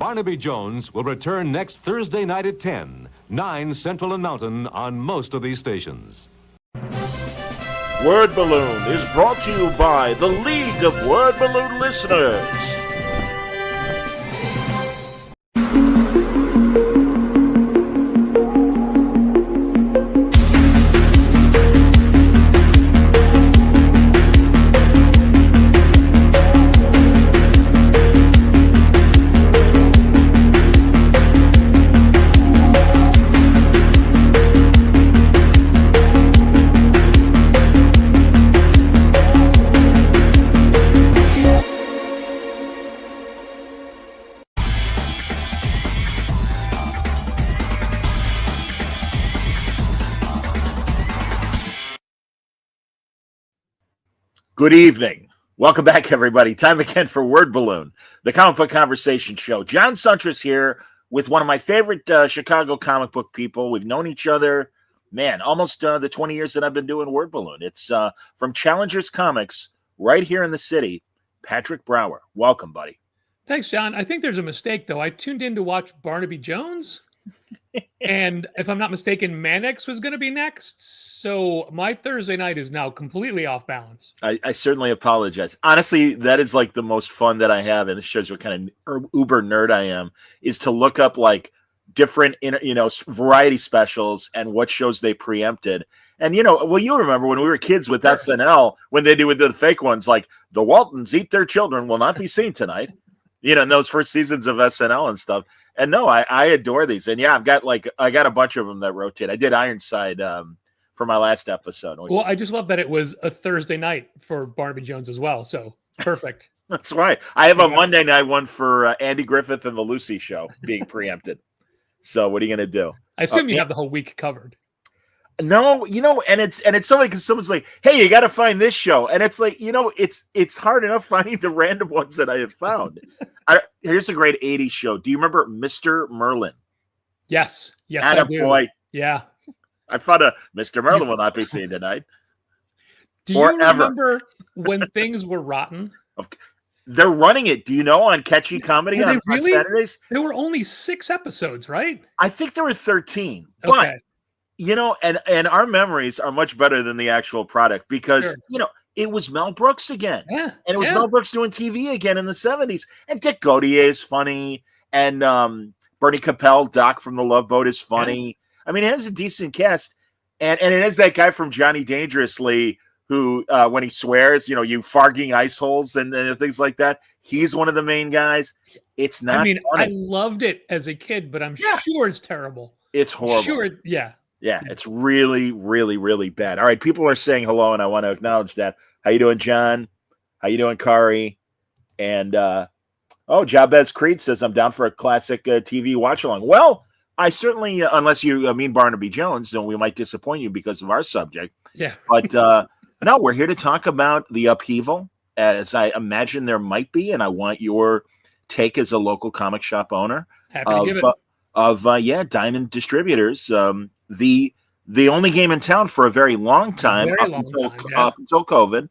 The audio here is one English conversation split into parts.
Barnaby Jones will return next Thursday night at 10, 9 Central and Mountain on most of these stations. Word Balloon is brought to you by the League of Word Balloon Listeners. Good evening. Welcome back, everybody. Time again for Word Balloon, the comic book conversation show. John Suntress here with one of my favorite Chicago comic book people. We've known each other, man, almost the 20 years that I've been doing Word Balloon. It's from Challengers Comics right here in the city, Patrick Brower. Welcome, buddy. Thanks, John. I think there's a mistake, though. I tuned in to watch Barnaby Jones. And if I'm not mistaken, Mannix was going to be next. So my Thursday night is now completely off balance. I certainly apologize. Honestly, that is like the most fun that I have. And this shows what kind of uber nerd I am, is to look up like different, variety specials and what shows they preempted. And, you remember when we were kids with SNL, when they do the fake ones, like the Waltons eat their children will not be seen tonight, in those first seasons of SNL and stuff. And no, I adore these. And yeah, I got a bunch of them that rotate. I did Ironside for my last episode. I just love that it was a Thursday night for Barnaby Jones as well. So perfect. That's right. I have a Monday night one for Andy Griffith and the Lucy Show being preempted. So what are you going to do? I assume you have the whole week covered. No, and it's so funny because someone's like, "Hey, you got to find this show," and it's like, it's hard enough finding the random ones that I have found. Here's a great '80s show. Do you remember Mr. Merlin? Yes, I do. Boy. Yeah, I thought Mr. Merlin will not be seen tonight. Do you remember when things were rotten? They're running it. Do you know on Catchy Comedy on Saturdays? There were only 6 episodes, right? I think there were 13, okay. But and our memories are much better than the actual product because, it was Mel Brooks again. Yeah. And it was Mel Brooks doing TV again in the 70s. And Dick Gautier is funny. And Bernie Capel, Doc from The Love Boat, is funny. Yeah. I mean, it has a decent cast. And it has that guy from Johnny Dangerously who, when he swears, you farging ice holes and things like that. He's one of the main guys. It's not funny. I loved it as a kid, but I'm sure it's terrible. It's horrible. Sure, yeah. Yeah, it's really, really, really bad. All right, people are saying hello, and I want to acknowledge that. How you doing, John? How you doing, Kari? And, Jabez Creed says, I'm down for a classic TV watch-along. Well, I certainly, unless you mean Barnaby Jones, then we might disappoint you because of our subject. Yeah. But, no, we're here to talk about the upheaval, as I imagine there might be, and I want your take as a local comic shop owner. Happy to give it. Diamond Distributors, the only game in town for a very long time, up until COVID,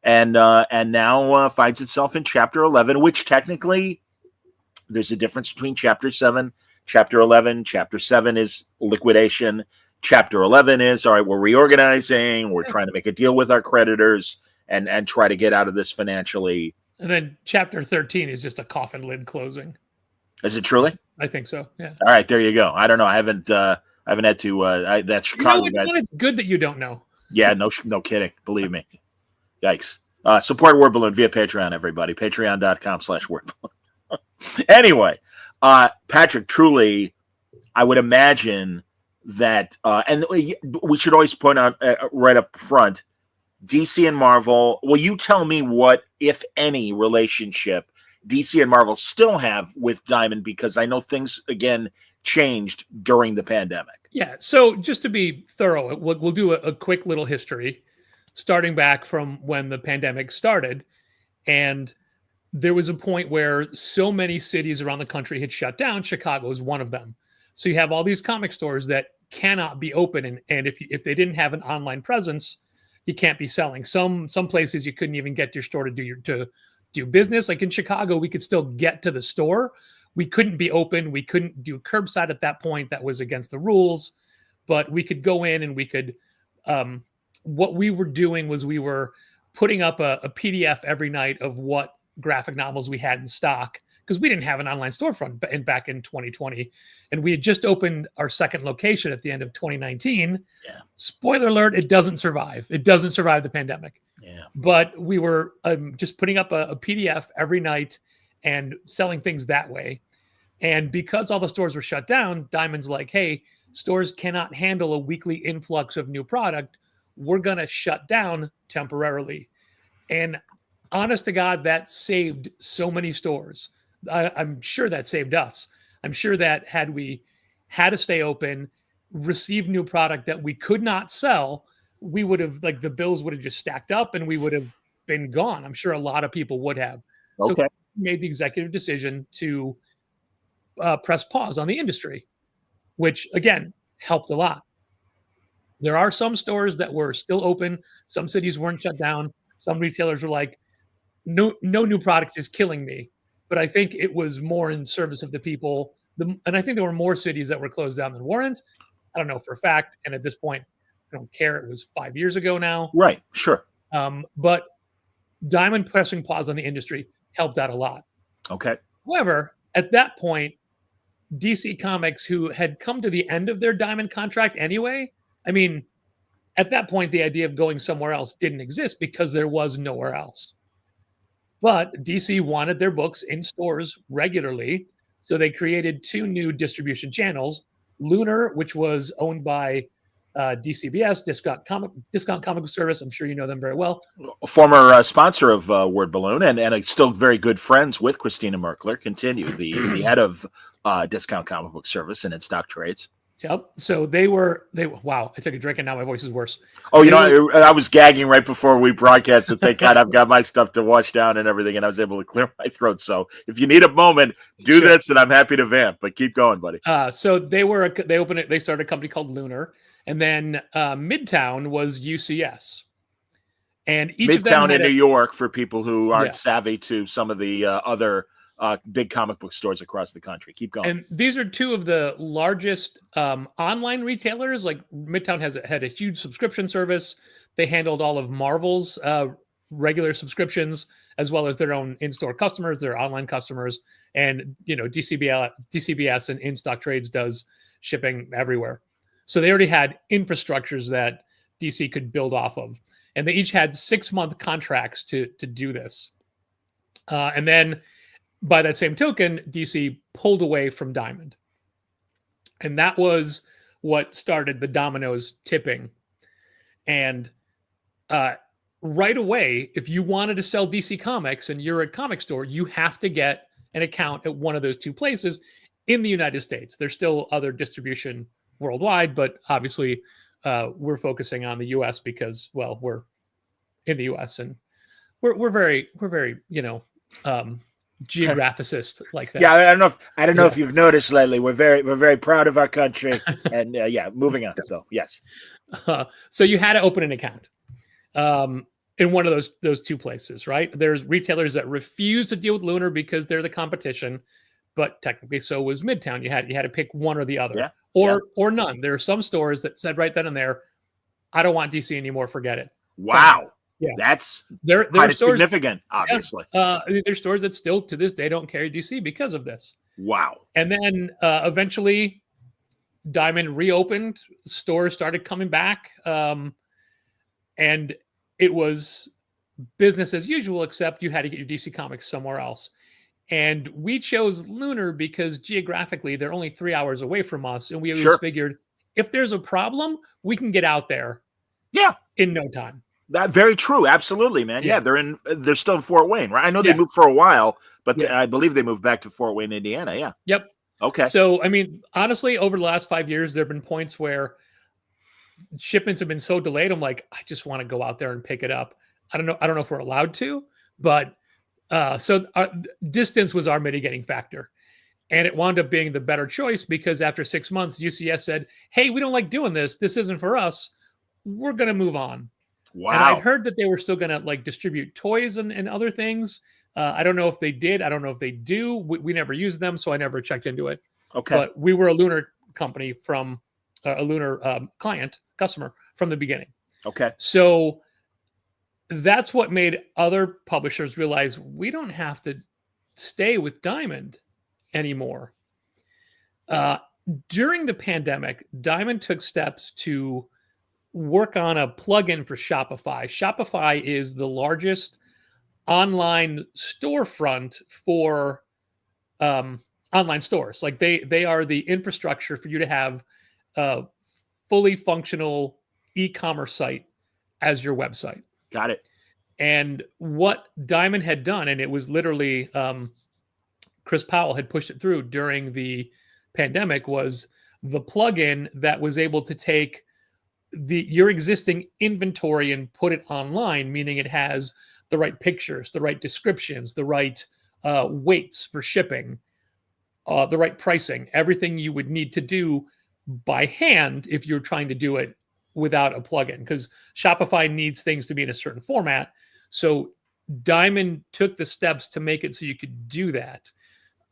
and now finds itself in Chapter 11, which technically there's a difference between Chapter 7, Chapter 11. Chapter 7 is liquidation. Chapter 11 is, all right, we're reorganizing, we're trying to make a deal with our creditors and try to get out of this financially. And then Chapter 13 is just a coffin lid closing. Is it truly? I think so, yeah. All right, there you go. I don't know. I haven't had to. That Chicago guy. It's good that you don't know. Yeah, no kidding. Believe me. Yikes. Support Word Balloon via Patreon, everybody. Patreon.com/wordballoon. Anyway, Patrick, truly, I would imagine that, and we should always point out right up front, DC and Marvel. Will you tell me what, if any, relationship DC and Marvel still have with Diamond? Because I know things, again, changed during the pandemic. Yeah. So just to be thorough, we'll do a quick little history starting back from when the pandemic started. And there was a point where so many cities around the country had shut down. Chicago is one of them. So you have all these comic stores that cannot be open. And if they didn't have an online presence, you can't be selling. Some places you couldn't even get to your store to do business. Like in Chicago, we could still get to the store. we couldn't be open. We couldn't do curbside at that point. That was against the rules. But we could go in and we could, what we were doing was we were putting up a PDF every night of what graphic novels we had in stock, because we didn't have an online storefront back in 2020. And we had just opened our second location at the end of 2019. Yeah. Spoiler alert, it doesn't survive. It doesn't survive the pandemic. Yeah. But we were just putting up a PDF every night and selling things that way. And because all the stores were shut down, Diamond's like, hey, stores cannot handle a weekly influx of new product. We're going to shut down temporarily. And honest to God, that saved so many stores. I'm sure that saved us. I'm sure that had we had to stay open, receive new product that we could not sell, we would have, like, the bills would have just stacked up and we would have been gone. I'm sure a lot of people would have. Okay. So we made the executive decision to press pause on the industry, which again helped a lot. There are some stores that were still open. Some cities weren't shut down. Some retailers were like, no new product is killing me. But I think it was more in service of the people. And I think there were more cities that were closed down than weren't. I don't know for a fact. And at this point, I don't care. It was 5 years ago now. Right. Sure. But Diamond pressing pause on the industry helped out a lot. Okay. However, at that point, DC Comics, who had come to the end of their Diamond contract anyway, I mean, at that point, the idea of going somewhere else didn't exist because there was nowhere else. But DC wanted their books in stores regularly, so they created 2 new distribution channels. Lunar, which was owned by DCBS, Discount Comic Book Service. I'm sure you know them very well. A former sponsor of Word Balloon, and still very good friends with Christina Merkler. Continue the head of Discount Comic Book Service and in stock trades. Yep. So they wow, I took a drink and now my voice is worse. Oh, I was gagging right before we broadcasted. Thank God I've got my stuff to wash down and everything, and I was able to clear my throat. So if you need a moment, do Sure. this, and I'm happy to vamp. But keep going, buddy. So they started a company called Lunar, and then Midtown was UCS. And each of them Midtown had in New York, for people who aren't savvy to some of the other big comic book stores across the country. Keep going. And these are 2 of the largest online retailers. Like Midtown had a huge subscription service. They handled all of Marvel's regular subscriptions, as well as their own in-store customers, their online customers. And, DCBS and In-Stock Trades does shipping everywhere. So they already had infrastructures that DC could build off of. And they each had 6-month contracts to do this. And then by that same token, DC pulled away from Diamond. And that was what started the dominoes tipping. And right away, if you wanted to sell DC Comics and you're a comic store, you have to get an account at one of those 2 places in the United States. There's still other distribution worldwide, but obviously we're focusing on the US because, well, we're in the US and we're very geographicist like that. Yeah, I don't know if you've noticed lately. We're very proud of our country. And moving on. So yes. So you had to open an account in one of those 2 places, right? There's retailers that refuse to deal with Lunar because they're the competition, but technically so was Midtown. You had to pick one or the other, or none. There are some stores that said right then and there, I don't want DC anymore. Forget it. Wow. Fine. Yeah, that's there kind of significant, obviously. There's stores that still to this day don't carry DC because of this. Wow. And then eventually Diamond reopened, stores started coming back, and it was business as usual, except you had to get your DC Comics somewhere else. And we chose Lunar because geographically they're only 3 hours away from us, and we always figured if there's a problem, we can get out there. Yeah, in no time. That very true. Absolutely, man. Yeah, they're still in Fort Wayne, right? I know they moved for a while, but I believe they moved back to Fort Wayne, Indiana. Yeah. Yep. Okay. So, I mean, honestly, over the last 5 years, there have been points where shipments have been so delayed. I'm like, I just want to go out there and pick it up. I don't know if we're allowed to, but so distance was our mitigating factor. And it wound up being the better choice because after 6 months, UCS said, hey, we don't like doing this. This isn't for us. We're going to move on. Wow. And I'd heard that they were still going to like distribute toys and other things. I don't know if they did. I don't know if they do. We never used them, so I never checked into it. Okay. But we were a Lunar company from a Lunar customer from the beginning. Okay. So that's what made other publishers realize we don't have to stay with Diamond anymore. During the pandemic, Diamond took steps to work on a plugin for Shopify. Shopify is the largest online storefront for online stores. Like they are the infrastructure for you to have a fully functional e-commerce site as your website. Got it. And what Diamond had done, and it was literally Chris Powell had pushed it through during the pandemic, was the plugin that was able to take your existing inventory and put it online, meaning it has the right pictures, the right descriptions, the right weights for shipping, the right pricing, everything you would need to do by hand if you're trying to do it without a plugin, because Shopify needs things to be in a certain format. So Diamond took the steps to make it so you could do that.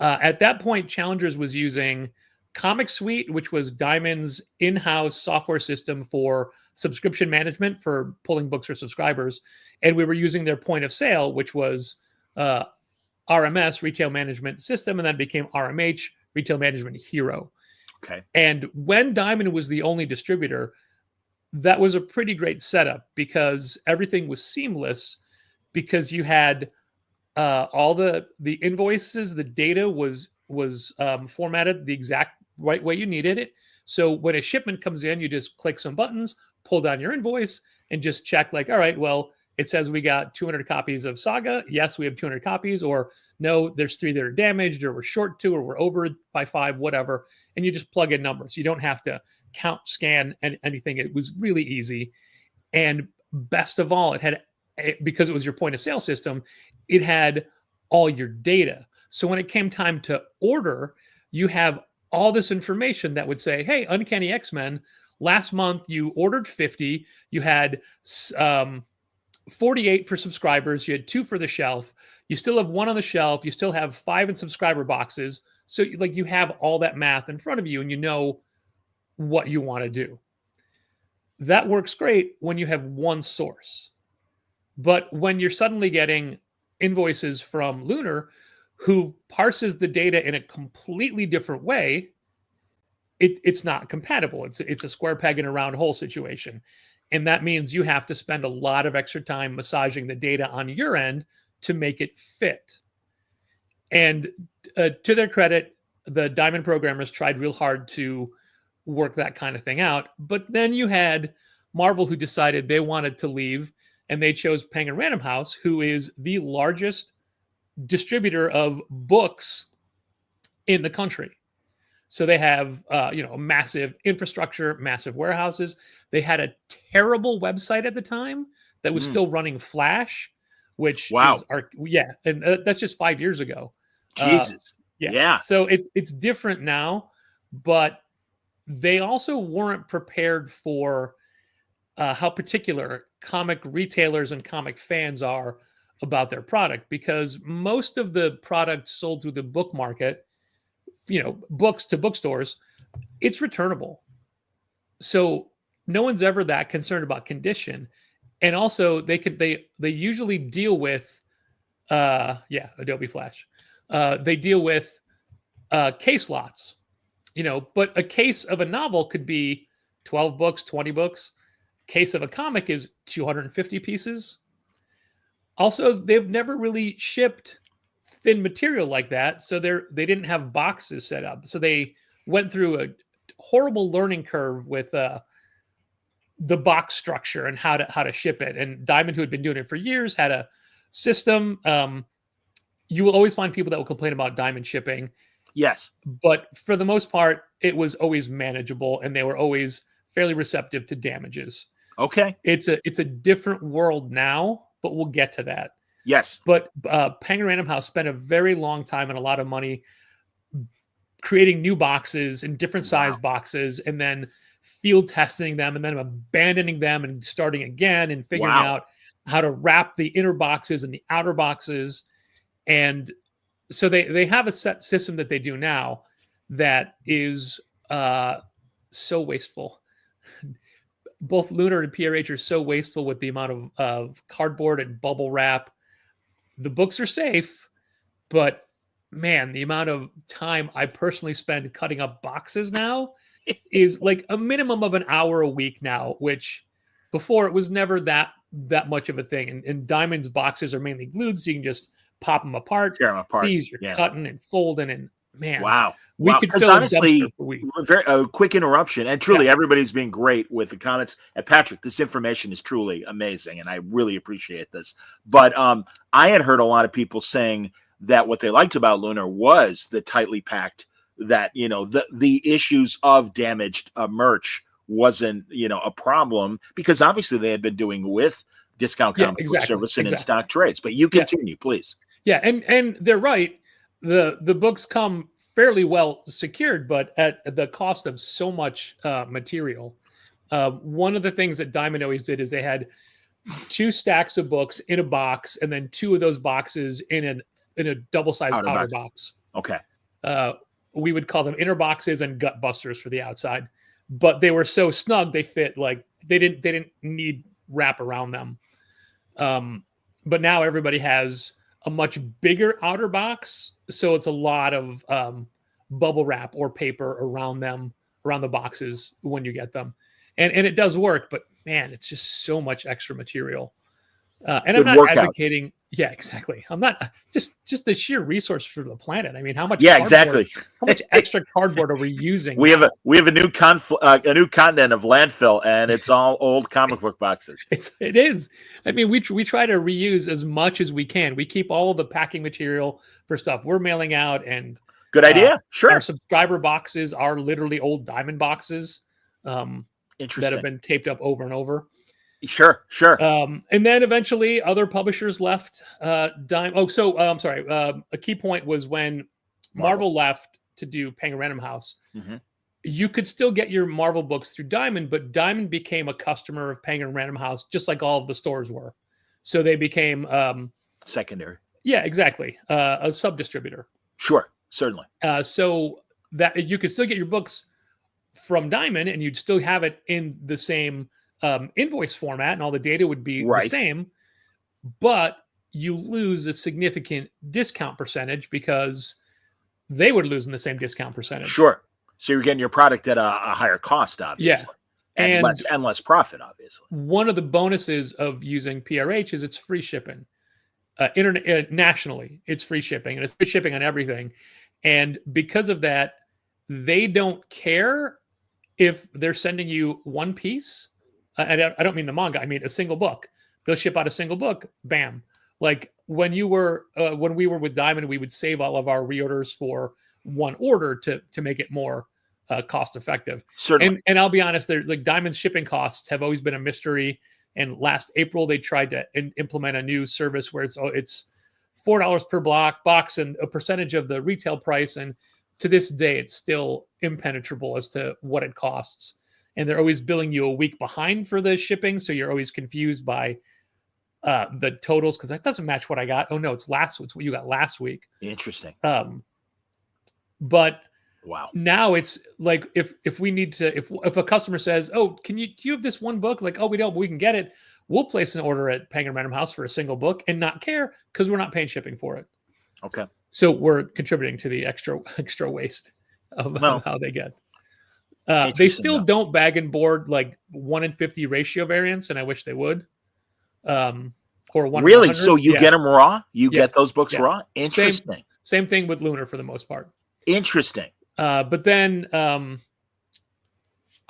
At that point, Challengers was using Comic Suite, which was Diamond's in-house software system for subscription management for pulling books for subscribers. And we were using their point of sale, which was RMS, Retail Management System, and then became RMH, Retail Management Hero. Okay. And when Diamond was the only distributor, that was a pretty great setup because everything was seamless, because you had all the invoices, the data was formatted the exact right way you needed it. So when a shipment comes in, you just click some buttons, pull down your invoice, and just check like, all right, well, it says we got 200 copies of Saga. Yes, we have 200 copies. Or no, there's 3 that are damaged, or we're short 2, or we're over by 5, whatever. And you just plug in numbers. You don't have to count, scan, anything. It was really easy. And best of all, because it was your point of sale system, it had all your data. So when it came time to order, you have all this information that would say, hey, Uncanny X-Men, last month you ordered 50, you had 48 for subscribers, you had 2 for the shelf, you still have 1 on the shelf, you still have 5 in subscriber boxes. So like you have all that math in front of you and you know what you want to do. That works great when you have one source. But when you're suddenly getting invoices from Lunar, who parses the data in a completely different way, it's not compatible. It's a square peg in a round hole situation. And that means you have to spend a lot of extra time massaging the data on your end to make it fit. And to their credit, the Diamond programmers tried real hard to work that kind of thing out. But then you had Marvel, who decided they wanted to leave, and they chose Penguin Random House, who is the largest distributor of books in the country. So they have, a massive infrastructure, massive warehouses. They had a terrible website at the time that was still running Flash, which and that's just 5 years ago. Jesus. Yeah. So it's different now, but they also weren't prepared for how particular comic retailers and comic fans are about their product, because most of the products sold through the book market, books to bookstores, it's returnable. So no one's ever that concerned about condition. And also they usually deal with Adobe Flash. They deal with case lots, but a case of a novel could be 12 books, 20 books. Case of a comic is 250 pieces. Also, they've never really shipped thin material like that, so they didn't have boxes set up. So they went through a horrible learning curve with the box structure and how to ship it. And Diamond, who had been doing it for years, had a system. You will always find people that will complain about Diamond shipping. Yes, but for the most part, it was always manageable, and they were always fairly receptive to damages. Okay, it's a different world now, but we'll get to that. Yes. But Penguin Random House spent a very long time and a lot of money creating new boxes and different size boxes, and then field testing them, and then abandoning them and starting again and figuring out how to wrap the inner boxes and the outer boxes. And so they have a set system that they do now that is so wasteful. Both Lunar and PRH are so wasteful with the amount of cardboard and bubble wrap. The books are safe, but man, the amount of time I personally spend cutting up boxes now is like a minimum of an hour a week now, which before it was never that much of a thing. And Diamond's boxes are mainly glued, so you can just pop them apart. Tear them apart. These you're cutting and folding, and man, wow. We could fill honestly, a dumpster per week. A quick interruption, and truly everybody's being great with the comments. And Patrick, this information is truly amazing, and I really appreciate this. But I had heard a lot of people saying that what they liked about Lunar was the tightly packed, that, you know, the issues of damaged merch wasn't, you know, a problem, because obviously they had been doing with discount comic book service and in stock trades. But you continue, please. Yeah, and they're right. The books come fairly well secured, but at the cost of so much material. One of the things that Diamond always did is they had 2 stacks of books in a box, and then 2 of those boxes in a double-sized outer box. Okay. We would call them inner boxes and gut busters for the outside, but they were so snug they fit, like they didn't need wrap around them. But now everybody has a much bigger outer box, so it's a lot of bubble wrap or paper around the boxes when you get them, and it does work. But man, it's just so much extra material. And I'm not advocating. Yeah, exactly. I'm not just the sheer resource for the planet. I mean, how much? Yeah, exactly. How much extra cardboard are we using? We have a new continent of landfill, and it's all old comic book boxes. It is. I mean, we try to reuse as much as we can. We keep all of the packing material for stuff we're mailing out, and good idea. Sure. Our subscriber boxes are literally old Diamond boxes that have been taped up over and over. Sure. And then eventually other publishers left. I'm sorry. A key point was when Marvel left to do Penguin Random House. Mm-hmm. You could still get your Marvel books through Diamond, but Diamond became a customer of Penguin Random House, just like all of the stores were. So they became secondary. Yeah, exactly. A sub distributor. Sure, certainly. So that you could still get your books from Diamond, and you'd still have it in the same invoice format, and all the data would be the same, but you lose a significant discount percentage because they would lose in the same discount percentage. Sure. So you're getting your product at a higher cost, obviously. Yeah. And less profit, obviously. One of the bonuses of using PRH is it's free shipping. Nationally, it's free shipping, and it's free shipping on everything. And because of that, they don't care if they're sending you one piece. I don't mean the manga. I mean a single book. They'll ship out a single book. Bam. Like when we were with Diamond, we would save all of our reorders for one order to make it more cost effective. Certainly. And I'll be honest, like Diamond's shipping costs have always been a mystery. And last April, they tried to implement a new service where it's $4 per box and a percentage of the retail price. And to this day, it's still impenetrable as to what it costs. And they're always billing you a week behind for the shipping. So you're always confused by the totals because that doesn't match what I got. Oh, no, it's what you got last week. Interesting. But wow. Now it's like if we need to, if a customer says, oh, do you have this one book? Like, oh, we don't, but we can get it. We'll place an order at Penguin Random House for a single book and not care because we're not paying shipping for it. Okay. So we're contributing to the extra waste of how they get. They still don't bag and board like 1 in 50 ratio variants, and I wish they would. Or 1 really? So you get them raw? You get those books raw? Interesting. Same thing with Lunar for the most part. Interesting. But then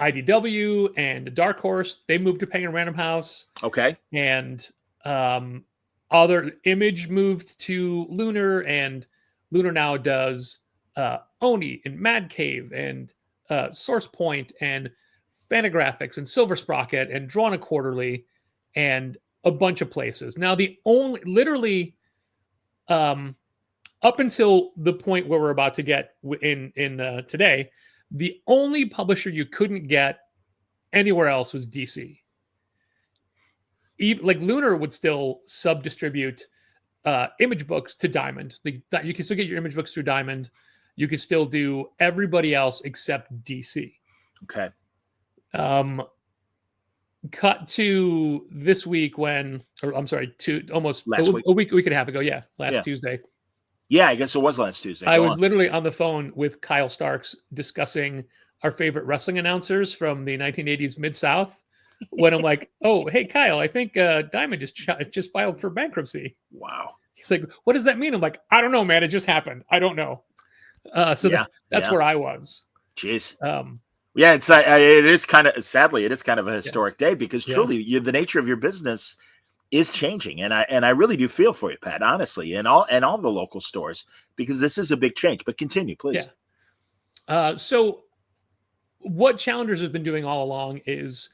IDW and Dark Horse, they moved to Penguin Random House. Okay. And other Image moved to Lunar, and Lunar now does Oni and Mad Cave and Source Point and Fantagraphics and Silver Sprocket and Drawn a Quarterly and a bunch of places. Now up until the point where we're about to get in today, the only publisher you couldn't get anywhere else was DC. Even like Lunar would still sub-distribute image books to Diamond. You can still get your image books through Diamond. You can still do everybody else except DC. Okay. Cut to this week to almost last week. a week and a half ago. Yeah, last Yeah. Tuesday. Yeah, I guess it was last Tuesday. I was literally on the phone with Kyle Starks discussing our favorite wrestling announcers from the 1980s Mid-South. When I'm like, oh, hey, Kyle, I think Diamond just filed for bankruptcy. Wow. He's like, what does that mean? I'm like, I don't know, man. It just happened. I don't know. That's where I was. Jeez. Yeah, it is kind of, sadly, it is kind of a historic day because truly the nature of your business is changing. And I really do feel for you, Pat, honestly, and all the local stores, because this is a big change. But continue, please. Yeah. So what Challengers has been doing all along is,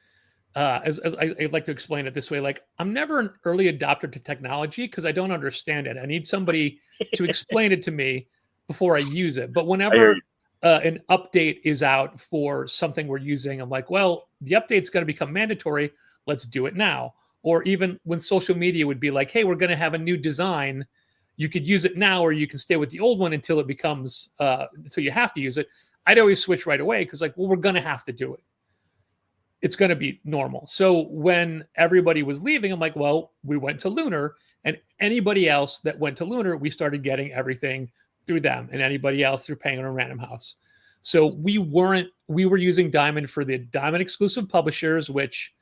as I like to explain it this way, like I'm never an early adopter to technology because I don't understand it. I need somebody to explain it to me before I use it. But whenever an update is out for something we're using, I'm like, well, the update's going to become mandatory. Let's do it now. Or even when social media would be like, hey, we're going to have a new design. You could use it now, or you can stay with the old one until it becomes, until you have to use it. I'd always switch right away because like, well, we're going to have to do it. It's going to be normal. So when everybody was leaving, I'm like, well, we went to Lunar, and anybody else that went to Lunar, we started getting everything through them, and anybody else through Penguin and Random House. So we were using Diamond for the Diamond exclusive publishers, which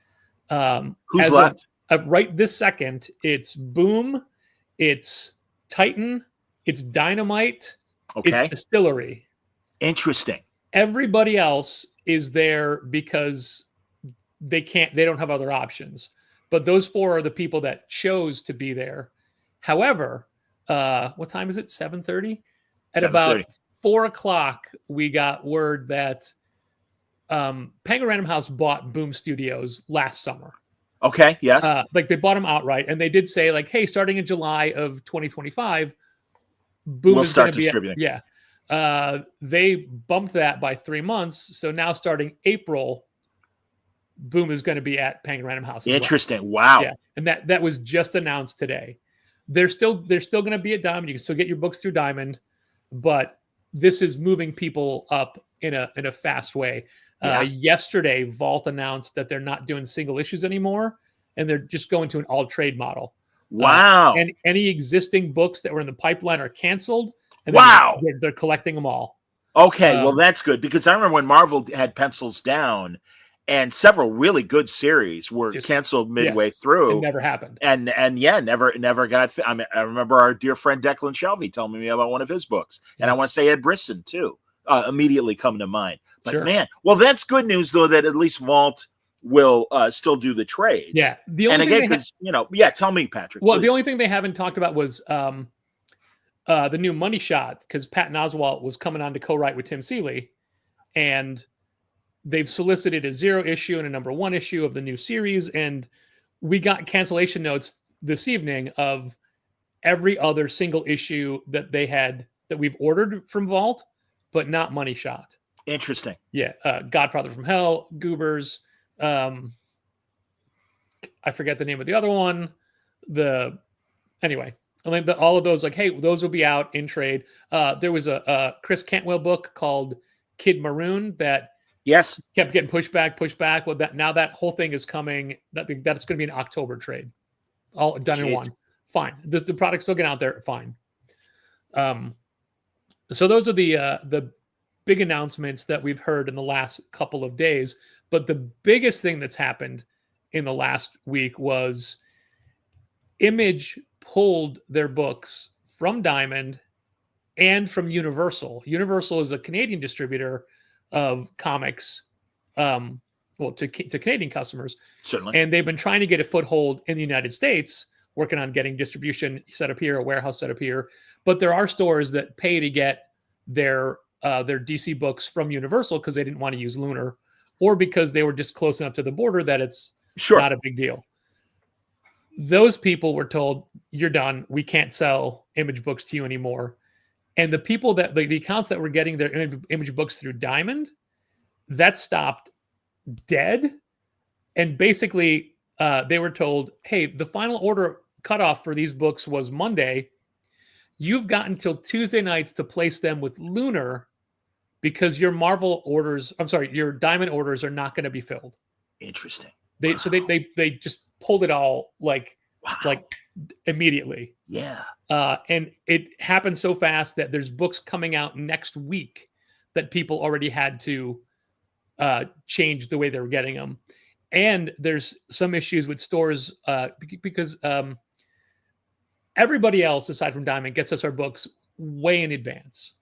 who's left? Right this second, it's Boom, it's Titan, it's Dynamite, it's Distillery. Interesting. Everybody else is there because they don't have other options. But those four are the people that chose to be there. However, what time is it? 7:30? At about 4:00, we got word that Penguin Random House bought Boom Studios last summer. Okay, yes. Like they bought them outright, and they did say like, hey, starting in July of 2025, Boom we'll is start going to be distributing. They bumped that by 3 months. So now starting April, Boom is going to be at Penguin Random House. Interesting. Wow. Yeah. And that was just announced today. They're still going to be at Diamond. You can still get your books through Diamond, but this is moving people up in a fast way. Yesterday, Vault announced that they're not doing single issues anymore, and they're just going to an all trade model. Wow. And any existing books that were in the pipeline are canceled. And they're collecting them all. Okay, well, that's good, because I remember when Marvel had pencils down and several really good series were canceled midway through. It never happened. And never got. I remember our dear friend Declan Shelby telling me about one of his books. And I want to say Ed Brisson, too, immediately come to mind. But man, well, that's good news, though, that at least Vault will still do the trades. Yeah. Tell me, Patrick. Well, please. the only thing they haven't talked about was the new Money Shot, because Patton Oswalt was coming on to co-write with Tim Seeley, and they've solicited a 0 issue and a number 1 issue of the new series, and we got cancellation notes this evening of every other single issue that we've ordered from Vault, but not Money Shot. Interesting. Yeah, Godfather from Hell, Goobers. I forget the name of the other one. Anyway. I mean, all of those, like, hey, those will be out in trade. There was a Chris Cantwell book called Kid Maroon that kept getting pushed back. Well, now that whole thing is coming. That's going to be an October trade, all done in one. Fine. The product's still getting out there. Fine. So those are the big announcements that we've heard in the last couple of days. But the biggest thing that's happened in the last week was Image pulled their books from Diamond and from Universal. Universal is a Canadian distributor of comics, to Canadian customers. Certainly. And they've been trying to get a foothold in the United States, working on getting distribution set up here, a warehouse set up here. But there are stores that pay to get their DC books from Universal because they didn't want to use Lunar, or because they were just close enough to the border that it's not a big deal. Those people were told, you're done. We can't sell Image books to you anymore. And the people that the accounts that were getting their Image books through Diamond, that stopped dead. And basically they were told, hey, the final order cutoff for these books was Monday, you've got until Tuesday nights to place them with Lunar because your your Diamond orders are not going to be filled. Interesting. They just pulled it all like immediately. Yeah. And it happened so fast that there's books coming out next week that people already had to change the way they were getting them. And there's some issues with stores because everybody else aside from Diamond gets us our books way in advance.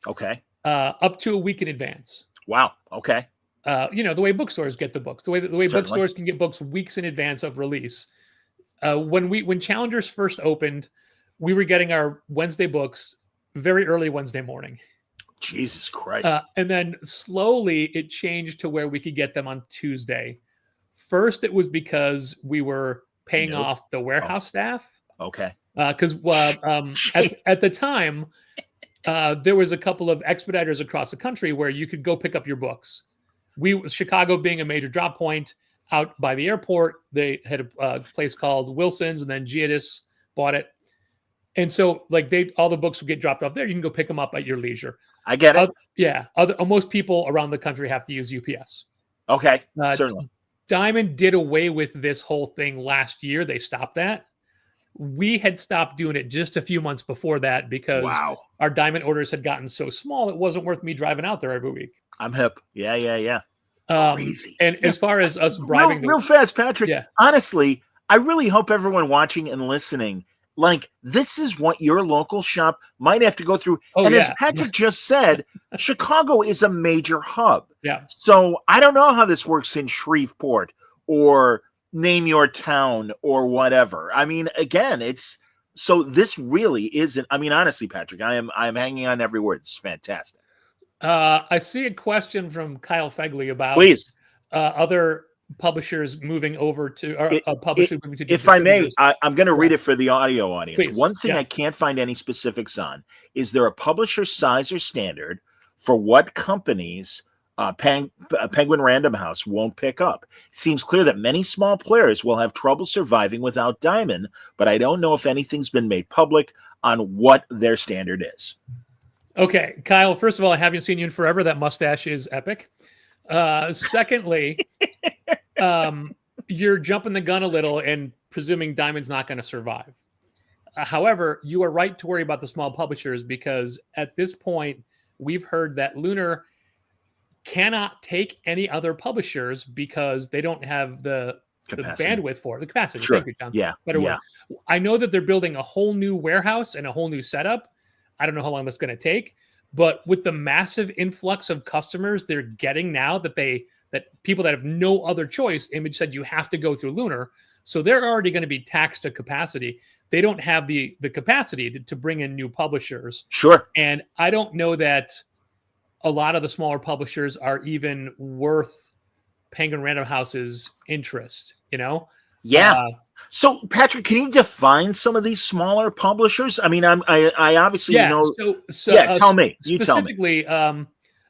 Okay. Up to a week in advance. Wow. Okay. The way bookstores get the books, the way bookstores can get books weeks in advance of release. When Challengers first opened, we were getting our Wednesday books very early Wednesday morning. Jesus Christ. And then slowly it changed to where we could get them on Tuesday. First, it was because we were paying off the warehouse staff. Okay. Because at the time, there was a couple of expediters across the country where you could go pick up your books. Chicago being a major drop point out by the airport, they had a place called Wilson's, and then Giadis bought it. And so all the books would get dropped off there. You can go pick them up at your leisure. I get it. Most people around the country have to use UPS. Okay. Certainly. Diamond did away with this whole thing last year. They stopped that. We had stopped doing it just a few months before that because our Diamond orders had gotten so small, it wasn't worth me driving out there every week. I'm hip. Yeah. Crazy. And as far as us bribing... Real fast, Patrick. Yeah. Honestly, I really hope everyone watching and listening, this is what your local shop might have to go through. As Patrick just said, Chicago is a major hub. Yeah. So I don't know how this works in Shreveport or name your town or whatever. I mean, again, this really isn't. I mean, honestly, Patrick, I'm hanging on every word. It's fantastic. I see a question from Kyle Fegley about other publishers moving over to publishers moving to. If I may, I'm going to read it for the audio audience. Please. One thing I can't find any specifics on is there a publisher size or standard for what companies Penguin Random House won't pick up? Seems clear that many small players will have trouble surviving without Diamond, but I don't know if anything's been made public on what their standard is. Okay, Kyle, first of all, I haven't seen you in forever. That mustache is epic. Secondly, you're jumping the gun a little and presuming Diamond's not going to survive. However, you are right to worry about the small publishers because at this point, we've heard that Lunar cannot take any other publishers because they don't have the bandwidth for it, the capacity. Sure. Thank you, John. Yeah. I know that they're building a whole new warehouse and a whole new setup. I don't know how long that's going to take, but with the massive influx of customers they're getting now that people that have no other choice, Image said you have to go through Lunar. So they're already going to be taxed to capacity. They don't have the capacity to bring in new publishers. Sure. And I don't know that a lot of the smaller publishers are even worth Penguin Random House's interest, Yeah. So, Patrick, can you define some of these smaller publishers? I mean, I obviously know. Tell me. You tell me. Specifically,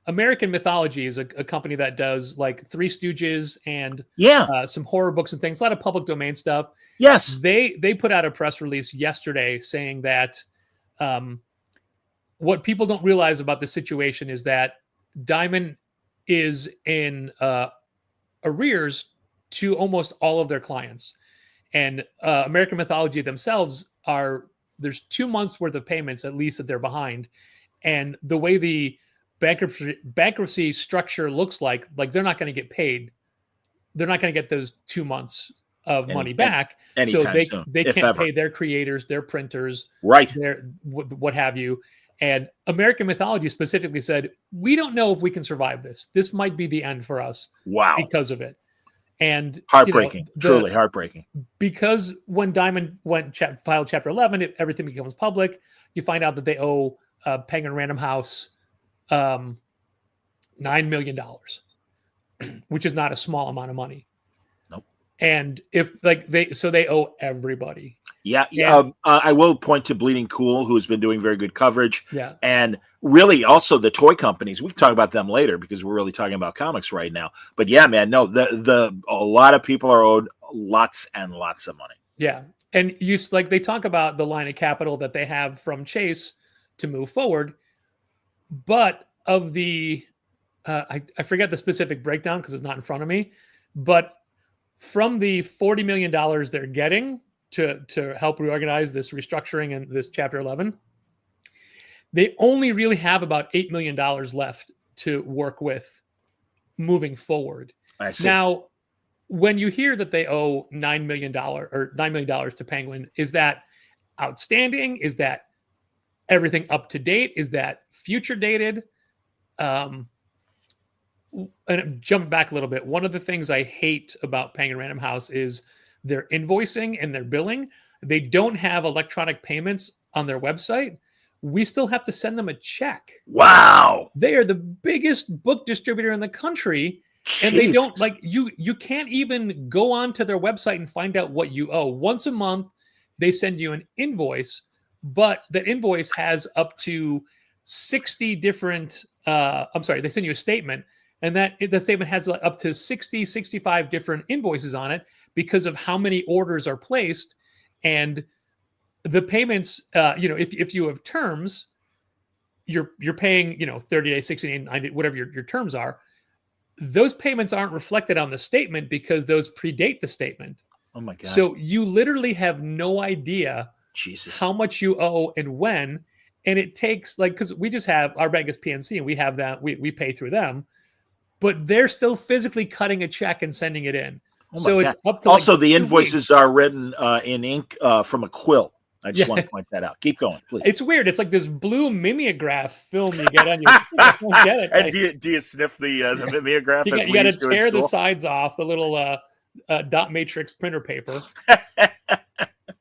American Mythology is a company that does Three Stooges and some horror books and things, a lot of public domain stuff. Yes. They put out a press release yesterday saying that what people don't realize about the situation is that Diamond is in arrears to almost all of their clients. And American Mythology themselves there's 2 months worth of payments, at least, that they're behind. And the way the bankruptcy structure looks like they're not going to get paid. They're not going to get those 2 months of money back. So they can't pay their creators, their printers, their what have you. And American Mythology specifically said, we don't know if we can survive this. This might be the end for us. Wow. Because of it. And heartbreaking, truly heartbreaking. Because when Diamond filed Chapter 11, everything becomes public. You find out that they owe Penguin Random House $9 million, which is not a small amount of money. Nope. And if they owe everybody. Yeah. I will point to Bleeding Cool, who's been doing very good coverage. Yeah. And really also the toy companies. We can talk about them later because we're really talking about comics right now. But yeah, man, no, a lot of people are owed lots and lots of money. Yeah. And like they talk about the line of capital that they have from Chase to move forward, but of the I forget the specific breakdown because it's not in front of me, but from the $40 million they're getting to help reorganize this restructuring and this Chapter 11, they only really have about $8 million left to work with moving forward. I see. Now, when you hear that they owe $9 million to Penguin, is that outstanding? Is that everything up to date? Is that future dated? And jump back a little bit. One of the things I hate about Penguin Random House is their invoicing and their billing. They don't have electronic payments on their website. We still have to send them a check. Wow. They are the biggest book distributor in the country. Jeez. And they don't you can't even go onto their website and find out what you owe. Once a month, they send you an invoice, but that invoice has up to 60 different, they send you a statement, and the statement has up to 60, 65 different invoices on it because of how many orders are placed. And the payments, if you have terms, you're paying, 30 days, 60 days, 90, whatever your terms are. Those payments aren't reflected on the statement because those predate the statement. Oh my God. So you literally have no idea how much you owe and when. And it takes because we just have our bank is PNC and we have that, we pay through them, but they're still physically cutting a check and sending it in. So it's up to also the invoices are written in ink from a quill. I just want to point that out. Keep going, please. It's weird. It's like this blue mimeograph film you get on your phone. I don't get it. And do you sniff the mimeograph? You got to tear the sides off, the little dot matrix printer paper.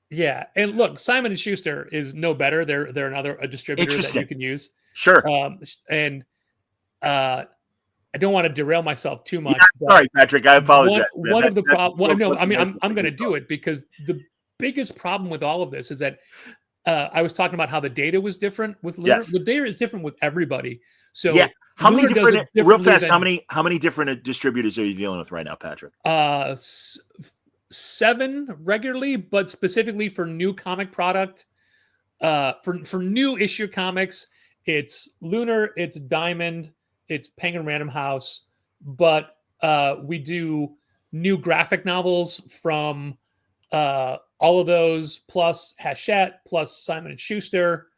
Yeah, and look, Simon & Schuster is no better. They're another distributor that you can use. Sure. And I don't want to derail myself too much. Yeah, sorry, Patrick. I apologize. One of the problems. No, I mean I'm going to do it because the biggest problem with all of this is that I was talking about how the data was different with Lunar. Yes. The data is different with everybody. So yeah, how many Lunar different? Real fast, how many different distributors are you dealing with right now, Patrick? 7 regularly, but specifically for new comic product, for new issue comics, it's Lunar, it's Diamond, it's Penguin Random House, but we do new graphic novels from all of those, plus Hachette, plus Simon & Schuster.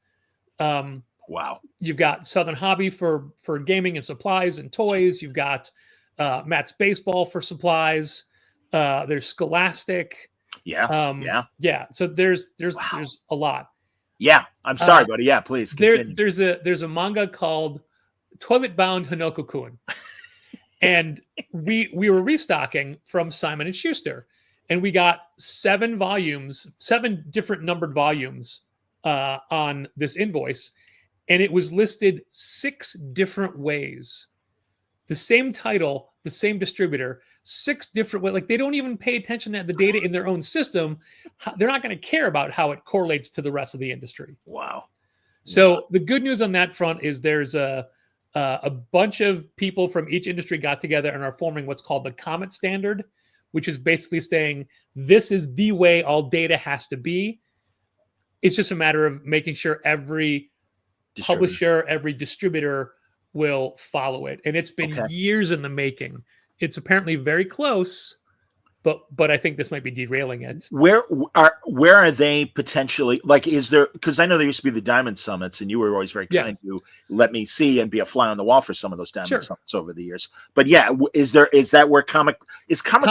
Wow. You've got Southern Hobby for gaming and supplies and toys. You've got Matt's Baseball for supplies. There's Scholastic. Yeah. So there's a lot. Yeah. I'm sorry, buddy. Yeah, please continue. There's a manga called Toilet Bound Hanoko-kun. And we were restocking from Simon & Schuster. And we got 7 different numbered volumes on this invoice. And it was listed 6 different ways. The same title, the same distributor, 6 different ways. Like they don't even pay attention to the data in their own system. They're not going to care about how it correlates to the rest of the industry. Wow. So the good news on that front is there's a bunch of people from each industry got together and are forming what's called the Comet Standard, which is basically saying this is the way all data has to be. It's just a matter of making sure every publisher, every distributor will follow it. And it's been years in the making. It's apparently very close, but I think this might be derailing it. Where are they potentially, like, is there, because I know there used to be the Diamond Summits and you were always very kind to let me see and be a fly on the wall for some of those Diamond Summits over the years. But yeah, is that where Comic Pro is Comic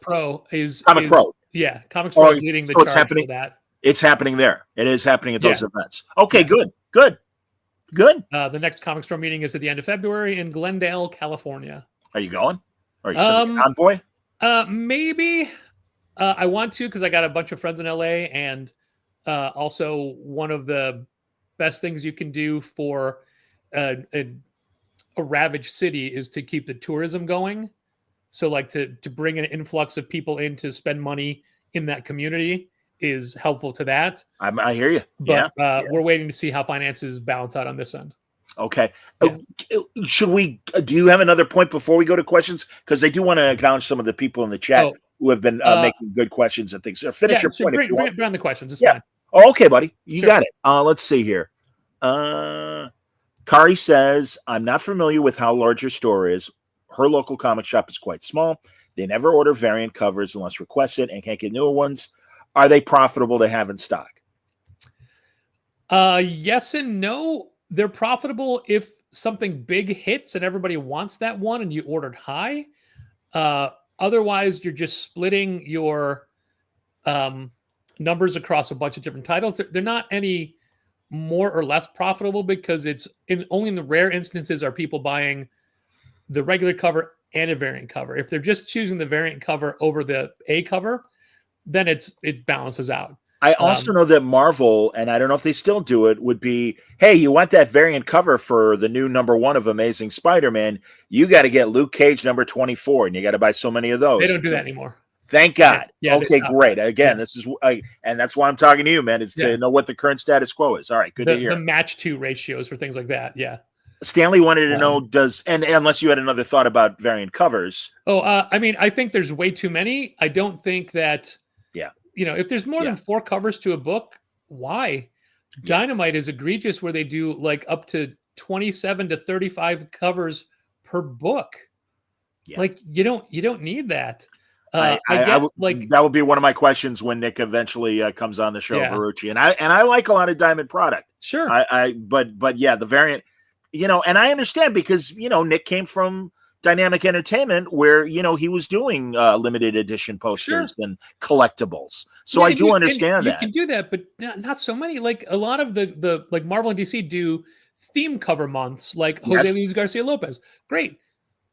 Pro? Yeah, Comic Pro is leading the charge happening, for that. It's happening there. It is happening at those events. Okay, good. The next Comic Pro meeting is at the end of February in Glendale, California. Are you going? Are you sending an envoy? Maybe. I want to because I got a bunch of friends in LA, and also one of the best things you can do for a ravaged city is to keep the tourism going. So like to bring an influx of people in to spend money in that community is helpful to that. I hear you. But we're waiting to see how finances balance out on this end. Okay. Do you have another point before we go to questions? Because I do want to acknowledge some of the people in the chat who have been making good questions and things. So finish your point. Bring on the questions. It's yeah. fine. Oh, okay, buddy. You Sure. got it. Let's see here. Kari says, I'm not familiar with how large your store is. Her local comic shop is quite small. They never order variant covers unless requested and can't get newer ones. Are they profitable to have in stock? Yes and no. They're profitable if something big hits and everybody wants that one and you ordered high. Otherwise, you're just splitting your numbers across a bunch of different titles. They're not any more or less profitable because only in the rare instances are people buying the regular cover and a variant cover. If they're just choosing the variant cover over the A cover, then it balances out. I also know that Marvel, and I don't know if they still do it, would be, hey, you want that variant cover for the new #1 of Amazing Spider-Man, you got to get Luke Cage number 24, and you got to buy so many of those. They don't do that anymore. Thank God. Yeah, okay, great. Again, this is, and that's why I'm talking to you, man, is to know what the current status quo is. All right, good to hear. The match 2 ratios for things like that, yeah. Stanley wanted to know, and unless you had another thought about variant covers. I mean, I think there's way too many. I don't think that, if there's more than 4 covers to a book, why? Dynamite is egregious where they do like up to 27 to 35 covers per book. Yeah. Like you don't need that. That would be one of my questions when Nick eventually comes on the show, Barucci. And I like a lot of Diamond product. Sure. But yeah, the variant, and I understand because Nick came from Dynamic Entertainment where he was doing limited edition posters and collectibles. So I do understand that. You can do that, but not so many. Like a lot of the like Marvel and DC do theme cover months, like Jose Luis Garcia Lopez. Great.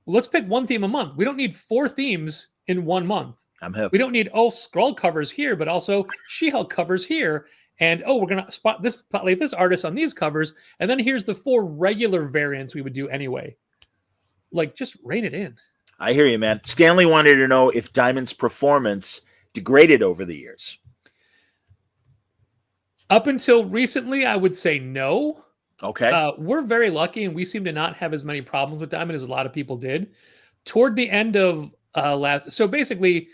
Let's pick one theme a month. We don't need 4 themes in 1 month. I'm hip. We don't need Skrull covers here, but also She-Hulk covers here. And we're gonna spotlight this artist on these covers, and then here's the 4 regular variants we would do anyway. Like, just rein it in. I hear you, man. Stanley wanted to know if Diamond's performance degraded over the years. Up until recently, I would say no. Okay. We're very lucky, and we seem to not have as many problems with Diamond as a lot of people did. Toward the end of so basically,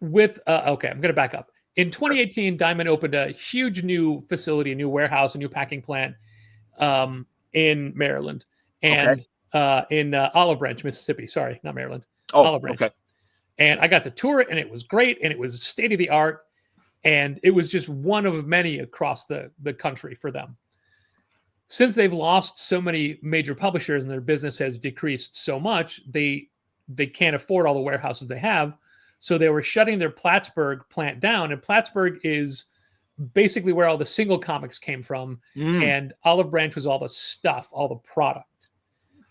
with I'm going to back up. In 2018, Diamond opened a huge new facility, a new warehouse, a new packing plant in Maryland and in Olive Branch, Mississippi. Sorry, not Maryland. Olive Branch. Okay. And I got to tour it, and it was great, and it was state of the art, and it was just one of many across the country for them. Since they've lost so many major publishers and their business has decreased so much, they can't afford all the warehouses they have. So they were shutting their Plattsburgh plant down, and Plattsburgh is basically where all the single comics came from, and Olive Branch was all the stuff, all the product.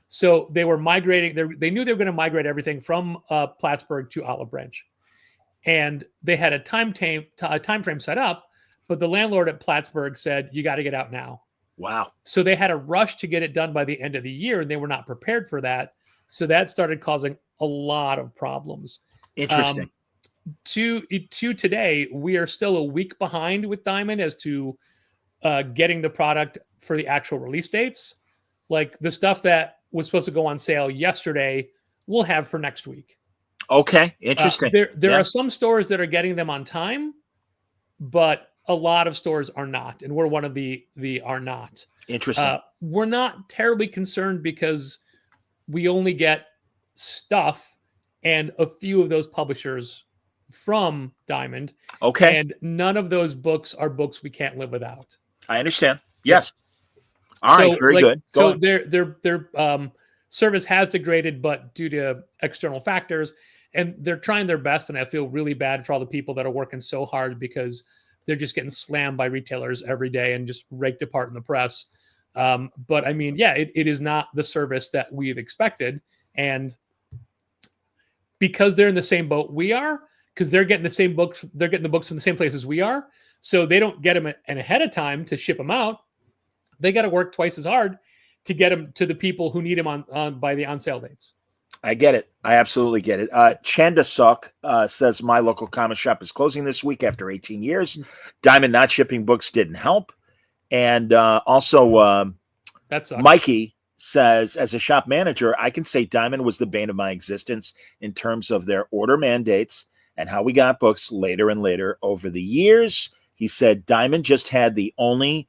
So they were migrating. They knew they were going to migrate everything from Plattsburgh to Olive Branch, and they had a time frame set up, but the landlord at Plattsburgh said, "You got to get out now." Wow. So they had a rush to get it done by the end of the year, and they were not prepared for that. So that started causing a lot of problems. Interesting. To today, we are still a week behind with Diamond as to getting the product for the actual release dates. Like the stuff that was supposed to go on sale yesterday, we'll have for next week. Okay, interesting. There are some stores that are getting them on time, but a lot of stores are not, and we're one of the are not. Interesting. We're not terribly concerned because we only get stuff and a few of those publishers from Diamond. Okay. And none of those books are books we can't live without. I understand. Yes. All right. Very good. So their service has degraded, but due to external factors, and they're trying their best. And I feel really bad for all the people that are working so hard because they're just getting slammed by retailers every day and just raked apart in the press. But I mean, it is not the service that we've expected. And because they're in the same boat we are, because they're getting the same books, they're getting the books from the same places we are. So they don't get them ahead of time to ship them out. They got to work twice as hard to get them to the people who need them on by the on sale dates. I get it. I absolutely get it. Chandasuk says my local comic shop is closing this week after 18 years. Diamond not shipping books didn't help. And also that sucks. Mikey says, as a shop manager, I can say Diamond was the bane of my existence in terms of their order mandates and how we got books later and later over the years. He said Diamond just had the only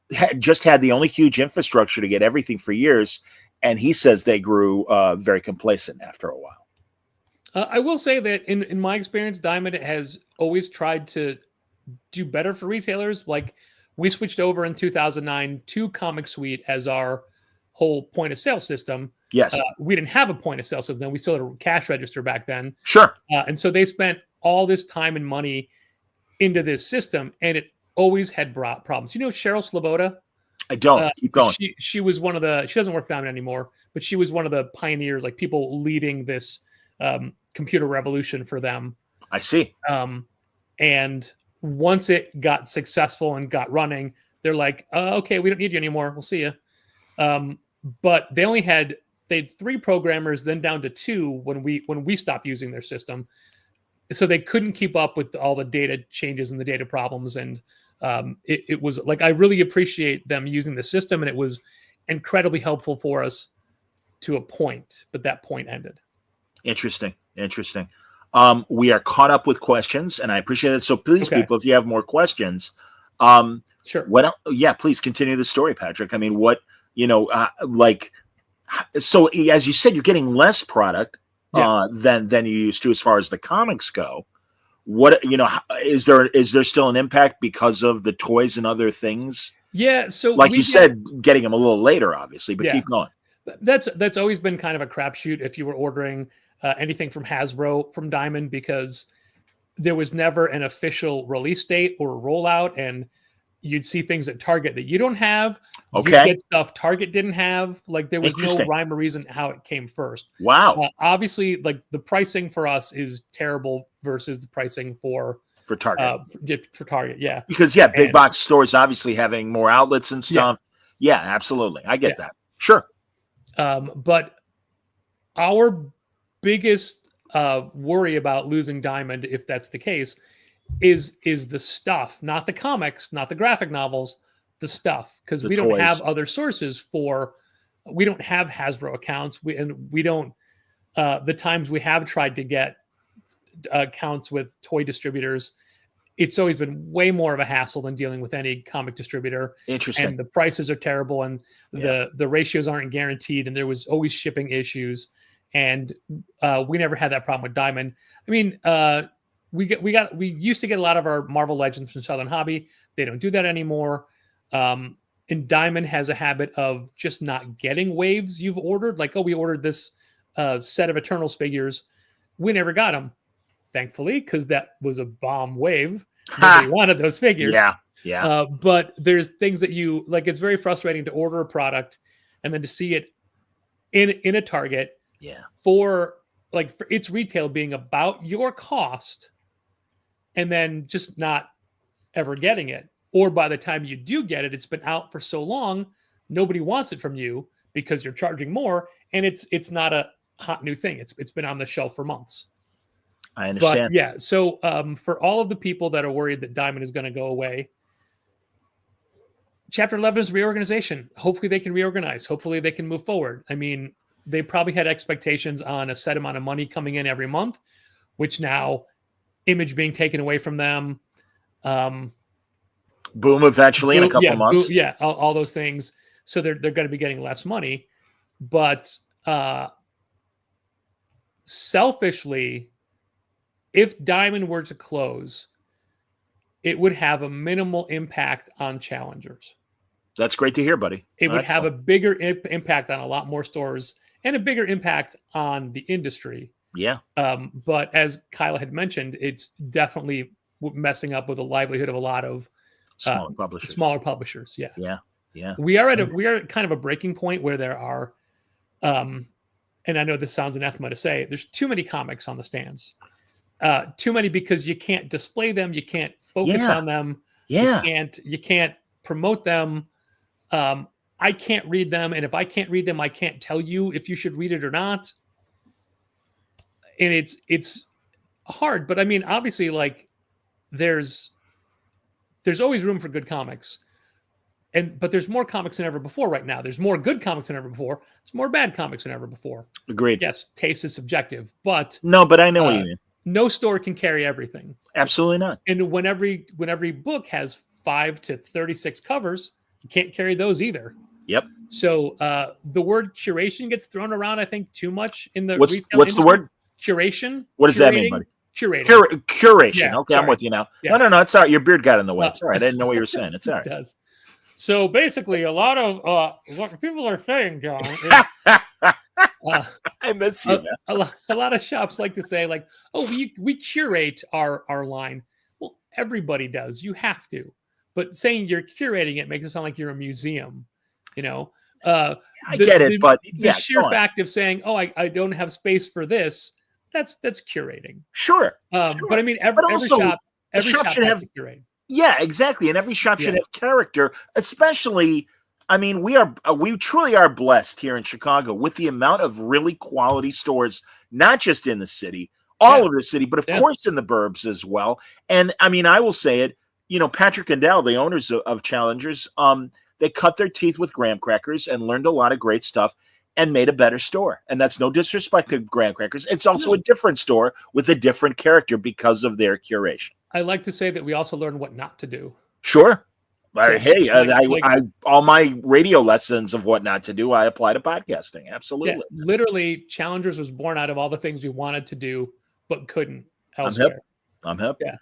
huge infrastructure to get everything for years, and he says they grew very complacent after a while. I will say that in my experience, Diamond has always tried to do better for retailers. Like, we switched over in 2009 to Comic Suite as our whole point of sale system. Yes. We didn't have a point of sale system. We still had a cash register back then. Sure. And so they spent all this time and money into this system, and it always had brought problems. You know Cheryl Sloboda? I don't. Keep going. She was one of the, she doesn't work for Diamond anymore, but she was one of the pioneers, like people leading this computer revolution for them. I see. And once it got successful and got running, they're like, okay, we don't need you anymore. We'll see you. But they had 3 programmers, then down to 2 when we stopped using their system. So they couldn't keep up with all the data changes and the data problems. And it was like, I really appreciate them using the system, and it was incredibly helpful for us to a point, but that point ended. Interesting. We are caught up with questions, and I appreciate it. So please, people, if you have more questions, sure. Yeah, please continue the story, Patrick. I mean, so as you said, you're getting less product than you used to as far as the comics go. What, is there still an impact because of the toys and other things? Yeah. So like you said, getting them a little later, obviously, but keep going. That's always been kind of a crapshoot if you were ordering anything from Hasbro from Diamond, because there was never an official release date or rollout, and you'd see things at Target that you don't have. Okay. You get stuff Target didn't have. Like, there was no rhyme or reason how it came first. Wow. Obviously, like, the pricing for us is terrible versus the pricing for Target. For Target, yeah. Because big box stores obviously having more outlets and stuff. Yeah, absolutely. I get that. Sure. But our biggest worry about losing Diamond, if that's the case, is the stuff, not the comics, not the graphic novels, the stuff, because we don't have other sources we don't have Hasbro accounts. We don't, the times we have tried to get accounts with toy distributors, it's always been way more of a hassle than dealing with any comic distributor. Interesting. And the prices are terrible, and the ratios aren't guaranteed, and there was always shipping issues. And we never had that problem with Diamond. I mean, we used to get a lot of our Marvel Legends from Southern Hobby. They don't do that anymore. And Diamond has a habit of just not getting waves you've ordered. Like, we ordered this set of Eternals figures. We never got them, thankfully, because that was a bomb wave. Nobody wanted those figures. Yeah. But there's things that you like. It's very frustrating to order a product and then to see it in a Target. Yeah. For its retail being about your cost, and then just not ever getting it. Or by the time you do get it, it's been out for so long, nobody wants it from you because you're charging more, and it's not a hot new thing. It's been on the shelf for months. I understand. But so for all of the people that are worried that Diamond is going to go away, Chapter 11 is reorganization. Hopefully they can reorganize. Hopefully they can move forward. I mean, they probably had expectations on a set amount of money coming in every month, which now Image being taken away from them. Boom eventually in a couple months. All those things. So they're going to be getting less money. But selfishly, if Diamond were to close, it would have a minimal impact on challengers. That's great to hear, buddy. It would have a bigger impact on a lot more stores and a bigger impact on the industry. Yeah. But as Kyle had mentioned, it's definitely messing up with the livelihood of a lot of smaller publishers. Yeah. We are at kind of a breaking point where there are, and I know this sounds anathema to say, there's too many comics on the stands. Too many because you can't display them, you can't focus on them. Yeah. You can't promote them. I can't read them, and if I can't read them, I can't tell you if you should read it or not. And it's hard, but I mean, obviously, like there's always room for good comics, but there's more comics than ever before right now. There's more good comics than ever before. There's more bad comics than ever before. Agreed. Yes, taste is subjective, but no, but I know what you mean. no store can carry everything. Absolutely not. And when every book has 5 to 36 covers, you can't carry those either. Yep. So the word curation gets thrown around, I think, too much in the What's retail the industry. word? Curation. What does that mean, buddy? Curating. Curation. Yeah, okay, sorry. I'm with you now. Yeah. No, it's all right. Your beard got in the way. It's all right. I didn't know what you were saying. It's all right. It does. So basically, a lot of what people are saying, John, is, I miss you, man. a lot of shops like to say, like, oh, we curate our line. Well, everybody does. You have to. But saying you're curating it makes it sound like you're a museum, you know. I get it, but the sheer fact of saying, "Oh, I don't have space for this," that's curating. Sure. But I mean, every shop should have to curate. Yeah, exactly, and every shop should have character. Especially, I mean, we truly are blessed here in Chicago with the amount of really quality stores, not just in the city, all of the city, but of course in the burbs as well. And I mean, I will say it. You know, Patrick and Dal, the owners of Challengers, they cut their teeth with graham crackers and learned a lot of great stuff and made a better store. And that's no disrespect to graham crackers. It's also a different store with a different character because of their curation. I like to say that we also learn what not to do. Sure. Hey, all my radio lessons of what not to do, I apply to podcasting. Absolutely. Yeah, literally, Challengers was born out of all the things we wanted to do but couldn't elsewhere. I'm hip. Yeah.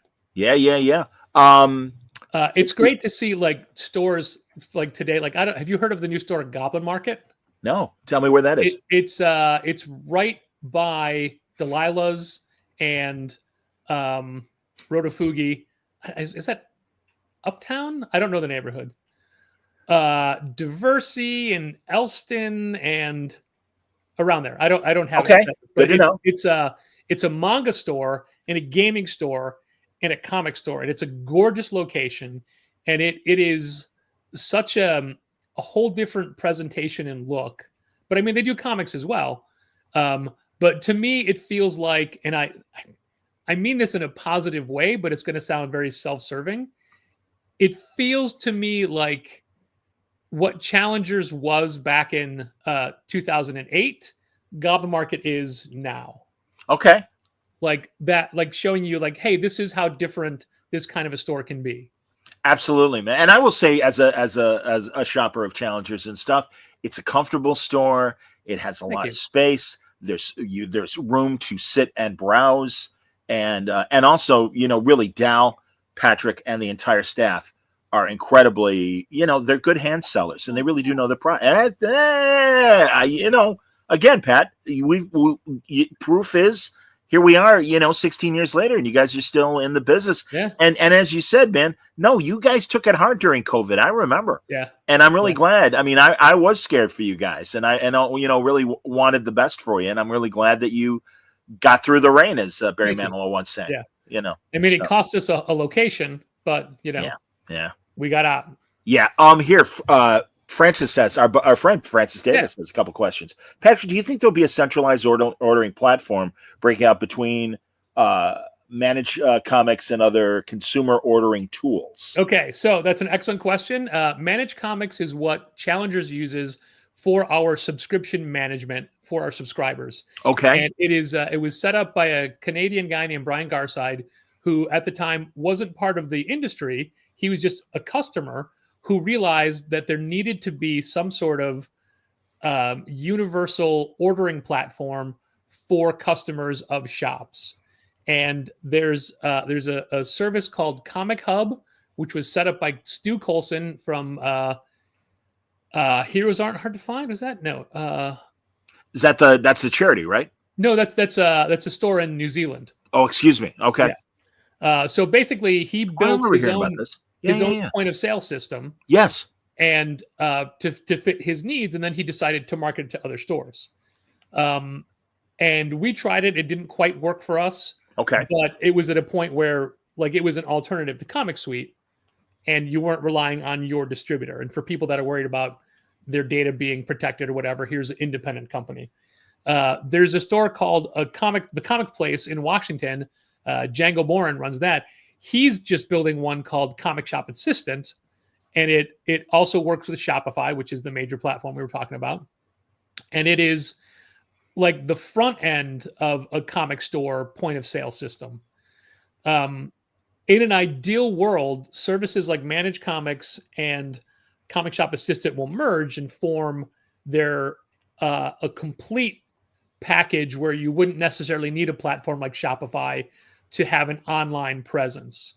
It's great to see like stores like today. Like, have you heard of the new store Goblin Market? No, tell me where that is. It's right by Delilah's and Rotofugi. Is that Uptown? I don't know the neighborhood. Diversey and Elston and around there. I don't have it. But good to know. It's a manga store and a gaming store and a comic store, and it's a gorgeous location, and it is such a whole different presentation and look. But I mean, they do comics as well. But to me, it feels like, and I mean this in a positive way, but it's going to sound very self-serving. It feels to me like what Challengers was back in 2008, Goblin Market is now. Okay. Like that, like showing you like, hey, this is how different this kind of a store can be. Absolutely, man. And I will say, as a shopper of Challengers and stuff, it's a comfortable store. It has a lot of space. There's room to sit and browse, and also, you know, really Dal, Patrick, and the entire staff are incredibly, you know, they're good hand sellers, and they really do know their product. You know, again, Pat, proof is, here we are, you know, 16 years later, and you guys are still in the business. Yeah. And as you said, man, no, you guys took it hard during COVID. I remember. Yeah. And I'm really glad. I mean, I was scared for you guys, and I you know, really wanted the best for you. And I'm really glad that you got through the rain, as Barry Manilow once said. Yeah. You know, I mean, it cost us a location, but you know, we got out. Yeah. Here, Francis says, our friend Francis Davis has a couple questions. Patrick, do you think there'll be a centralized ordering platform breaking out between Manage Comics and other consumer ordering tools? Okay, so that's an excellent question. Manage Comics is what Challengers uses for our subscription management for our subscribers. Okay. And it was set up by a Canadian guy named Brian Garside, who at the time wasn't part of the industry. He was just a customer who realized that there needed to be some sort of universal ordering platform for customers of shops. And there's a service called Comic Hub, which was set up by Stu Colson from Heroes Aren't Hard to Find. Was that? No. That's the charity, right? No, that's a store in New Zealand. Oh, excuse me. Okay. Yeah. So basically, he built his own point of sale system. Yes. And to fit his needs, and then he decided to market it to other stores. And we tried it; it didn't quite work for us. Okay. But it was at a point where, like, it was an alternative to Comic Suite, and you weren't relying on your distributor. And for people that are worried about their data being protected or whatever, here's an independent company. There's a store called the Comic Place in Washington. Django Morin runs that. He's just building one called Comic Shop Assistant, and it also works with Shopify, which is the major platform we were talking about. And it is like the front end of a comic store point of sale system. In an ideal world, services like Managed Comics and Comic Shop Assistant will merge and form their a complete package where you wouldn't necessarily need a platform like Shopify to have an online presence.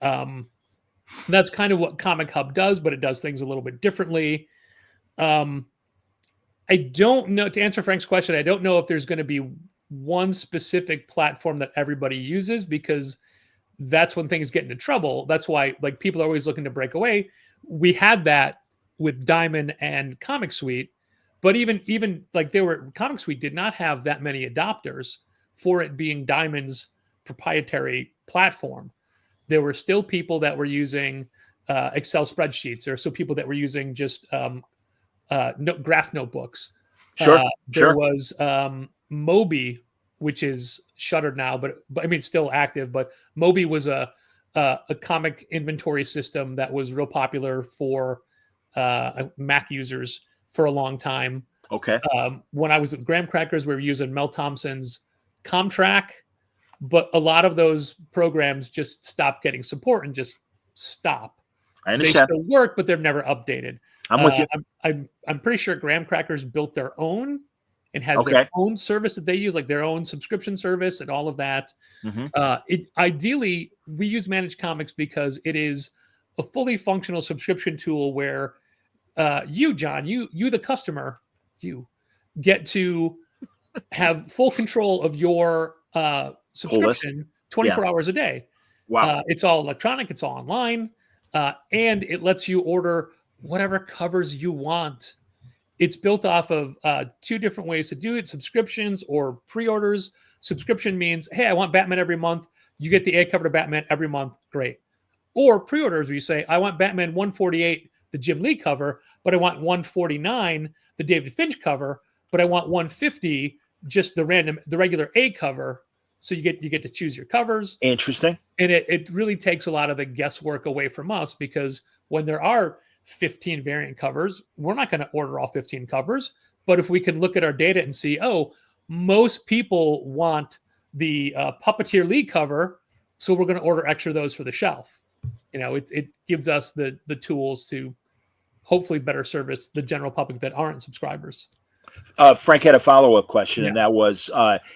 That's kind of what Comic Hub does, but it does things a little bit differently. I don't know, to answer Frank's question, I don't know if there's going to be one specific platform that everybody uses, because that's when things get into trouble. That's why, like, people are always looking to break away. We had that with Diamond and Comic Suite, but even like Comic Suite did not have that many adopters for it being Diamond's proprietary platform. There were still people that were using Excel spreadsheets. There are still people that were using just graph notebooks. Sure. There was Mobi, which is shuttered now, but I mean, still active. But Mobi was a comic inventory system that was real popular for Mac users for a long time. Okay. When I was with Graham Crackers, we were using Mel Thompson's ComTrack, but a lot of those programs just stopped getting support and just stop. I understand. They still work, but they're never updated. I'm with you. I'm pretty sure Graham Crackers built their own and has their own service that they use, like their own subscription service and all of that. Ideally, we use Managed Comics because it is a fully functional subscription tool where you, John, you the customer, you get to have full control of your subscription 24 hours a day. Wow. It's all electronic. It's all online. And it lets you order whatever covers you want. It's built off of two different ways to do it: subscriptions or pre-orders. Subscription means, hey, I want Batman every month. You get the A cover to Batman every month. Great. Or pre-orders, where you say, I want Batman 148, the Jim Lee cover, but I want 149, the David Finch cover, but I want 150, just the regular A cover. So you get to choose your covers. Interesting. And it really takes a lot of the guesswork away from us, because when there are 15 variant covers, we're not going to order all 15 covers. But if we can look at our data and see, oh, most people want the Puppeteer Lee cover, so we're going to order extra of those for the shelf. It gives us the tools to hopefully better service the general public that aren't subscribers. Frank had a follow-up question, and that was,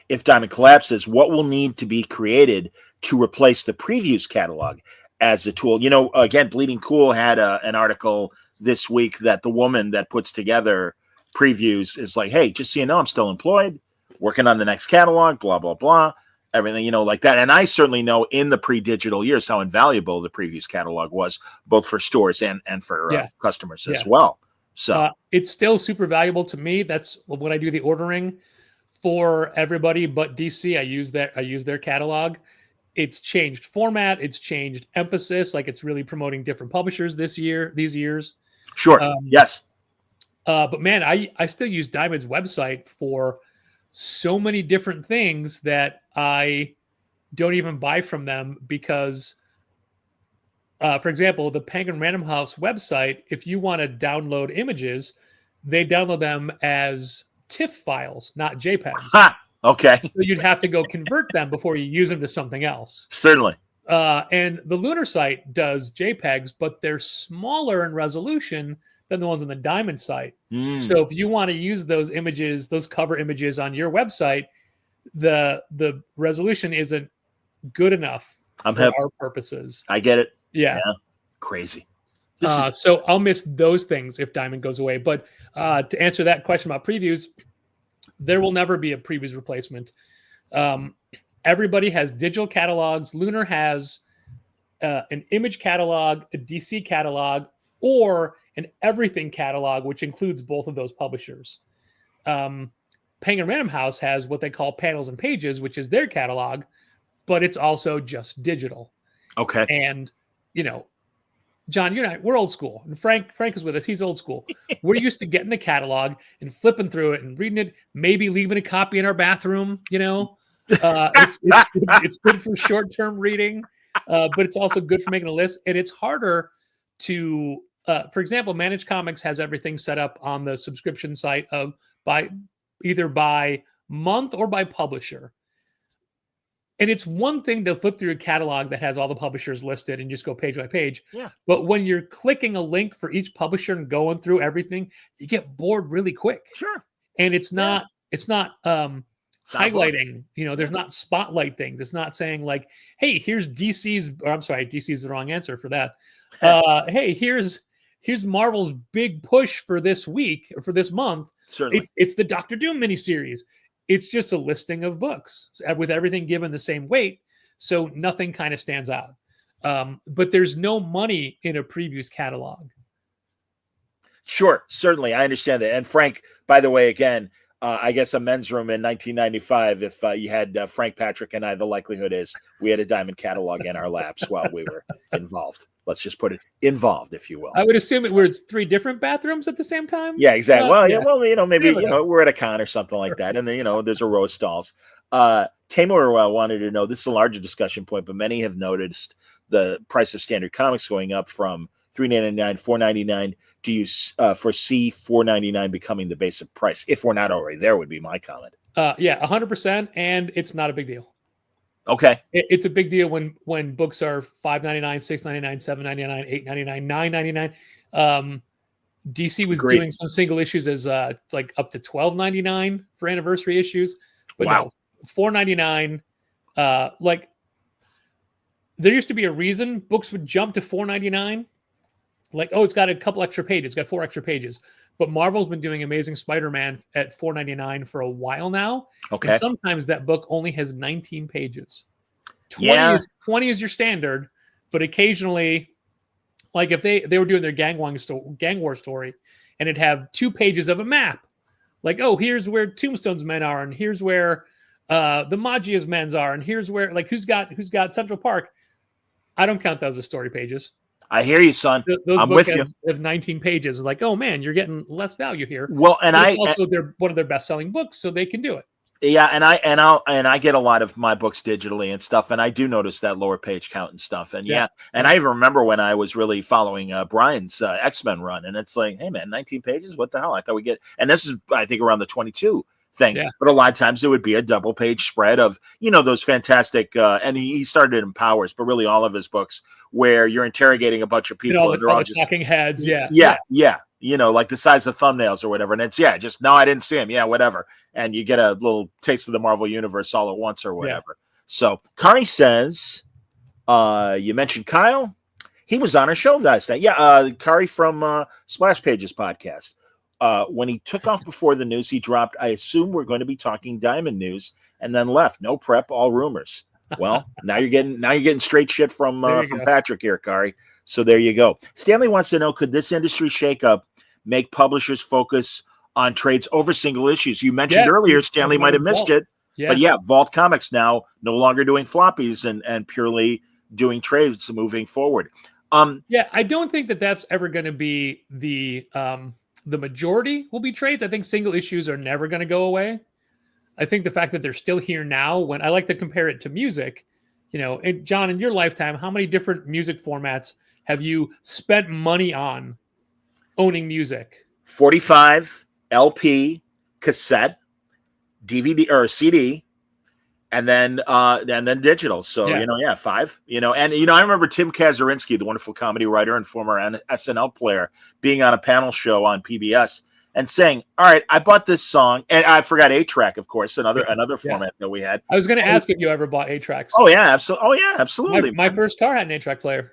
if Diamond collapses, what will need to be created to replace the previews catalog as a tool? Again, Bleeding Cool had an article this week that the woman that puts together previews is like, hey, just so you know, I'm still employed, working on the next catalog, blah, blah, blah, everything, like that. And I certainly know in the pre-digital years how invaluable the previews catalog was, both for stores and for customers as well. So it's still super valuable to me. That's when I do the ordering for everybody but DC. I use their catalog. It's changed format. It's changed emphasis. Like, it's really promoting different publishers these years. Sure. Yes. But man, I still use Diamond's website for so many different things that I don't even buy from them, because for example, the Penguin Random House website, if you want to download images, they download them as TIFF files, not JPEGs. Ha! Okay. So you'd have to go convert them before you use them to something else. Certainly. And the Lunar site does JPEGs, but they're smaller in resolution than the ones on the Diamond site. So if you want to use those images, those cover images on your website, the resolution isn't good enough for our purposes. I get it. Yeah. Crazy. So I'll miss those things if Diamond goes away. But to answer that question about previews, there will never be a previews replacement. Everybody has digital catalogs. Lunar has an image catalog, a DC catalog, or an everything catalog, which includes both of those publishers. Penguin Random House has what they call Panels and Pages, which is their catalog, but it's also just digital. Okay. And John, we're old school. And Frank is with us. He's old school. We're used to getting the catalog and flipping through it and reading it, maybe leaving a copy in our bathroom. It's good for short-term reading, but it's also good for making a list. And it's harder to, for example, Managed Comics has everything set up on the subscription site by either by month or by publisher. And it's one thing to flip through a catalog that has all the publishers listed and just go page by page. Yeah. But when you're clicking a link for each publisher and going through everything, you get bored really quick. Sure. And it's not highlighting, there's Yeah. not spotlight things. It's not saying like, hey, here's DC's, or I'm sorry, DC's the wrong answer for that. Hey, here's Marvel's big push for this week or for this month. Certainly. It's the Doctor Doom miniseries. It's just a listing of books with everything given the same weight. So nothing kind of stands out. But there's no money in a previews catalog. Sure. Certainly. I understand that. And Frank, by the way, again, I guess a men's room in 1995, if you had Frank, Patrick, and I, the likelihood is we had a Diamond catalog in our laps while we were involved. Let's just put it involved, if you will. I would assume it was 3 different bathrooms at the same time. Yeah, exactly. Maybe Really? we're at a con or something like that, and then there's a row of stalls. Tamor wanted to know, this is a larger discussion point, but many have noticed the price of standard comics going up from $3.99, $4.99. Do you foresee $4.99 becoming the basic price? If we're not already there, would be my comment. Yeah, 100%, and it's not a big deal. Okay. It's a big deal when books are $5.99, $6.99, $7.99, $8.99, $9.99. DC was Agreed. doing some single issues as like up to $12.99 for anniversary issues, but Wow. no, $4.99. Like there used to be a reason books would jump to $4.99. Like, oh, it's got a couple extra pages, it's got 4 extra pages. But Marvel's been doing Amazing Spider-Man at $4.99 for a while now. Okay. And sometimes that book only has 19 pages. 20 is your standard, but occasionally, like if they were doing their gang war story, and it'd have 2 pages of a map. Like, oh, here's where Tombstone's men are, and here's where the Maggia's men's are, and here's where, like, who's got Central Park. I don't count those as story pages. I hear you, son. Those I'm books with you. have 19 pages. Like, oh man, you're getting less value here. Well, and but it's also they're one of their best-selling books, so they can do it. Yeah, and I get a lot of my books digitally and stuff, and I do notice that lower page count and stuff. And and I even remember when I was really following Brian's X-Men run, and it's like, hey man, 19 pages, what the hell? I thought we get, and this is I think around the 22 thing. Yeah. But a lot of times it would be a double page spread of those fantastic, and he started in Powers, but really all of his books where you're interrogating a bunch of people, all and they're all the just talking heads. Yeah. Like the size of thumbnails or whatever. And it's, just, no, I didn't see him. Yeah, whatever. And you get a little taste of the Marvel Universe all at once or whatever. Yeah. So Kari says, you mentioned Kyle. He was on our show last night. Yeah, Kari from Splash Pages podcast. When he took off before the news, he dropped, I assume we're going to be talking Diamond news, and then left. No prep, all rumors. Well, now you're getting straight shit from Patrick here, Kari. So there you go. Stanley wants to know, could this industry shakeup make publishers focus on trades over single issues? You mentioned earlier, Stanley might have missed it. Yeah. But Vault Comics now no longer doing floppies and purely doing trades moving forward. I don't think that that's ever going to be the majority will be trades. I think single issues are never going to go away. I think the fact that they're still here now, when I like to compare it to music, John, in your lifetime, how many different music formats have you spent money on owning music? 45, LP, cassette, DVD or CD, and then digital. So 5. And I remember Tim Kazurinsky, the wonderful comedy writer and former SNL player, being on a panel show on PBS and saying, "All right, I bought this song," and I forgot 8-track, of course, another format that we had. I was going to ask if you ever bought 8-tracks. Oh yeah, absolutely. My first car had an 8-track player.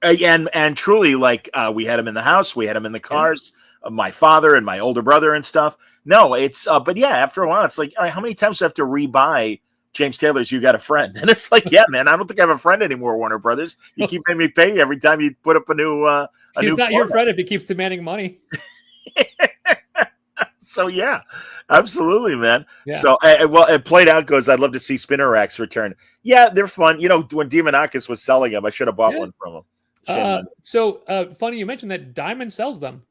And truly, like we had them in the house, we had them in the cars. My father and my older brother and stuff. No, it's but after a while, it's like, all right, how many times do I have to rebuy James Taylor's "You Got a Friend"? And it's like, man, I don't think I have a friend anymore, Warner Brothers. You keep making me pay every time you put up a new. He's not your friend if he keeps demanding money. So absolutely, man. Yeah. So it played out goes, I'd love to see spinner racks return. Yeah, they're fun. When Demonakis was selling them, I should have bought one from him. So funny you mentioned that Diamond sells them.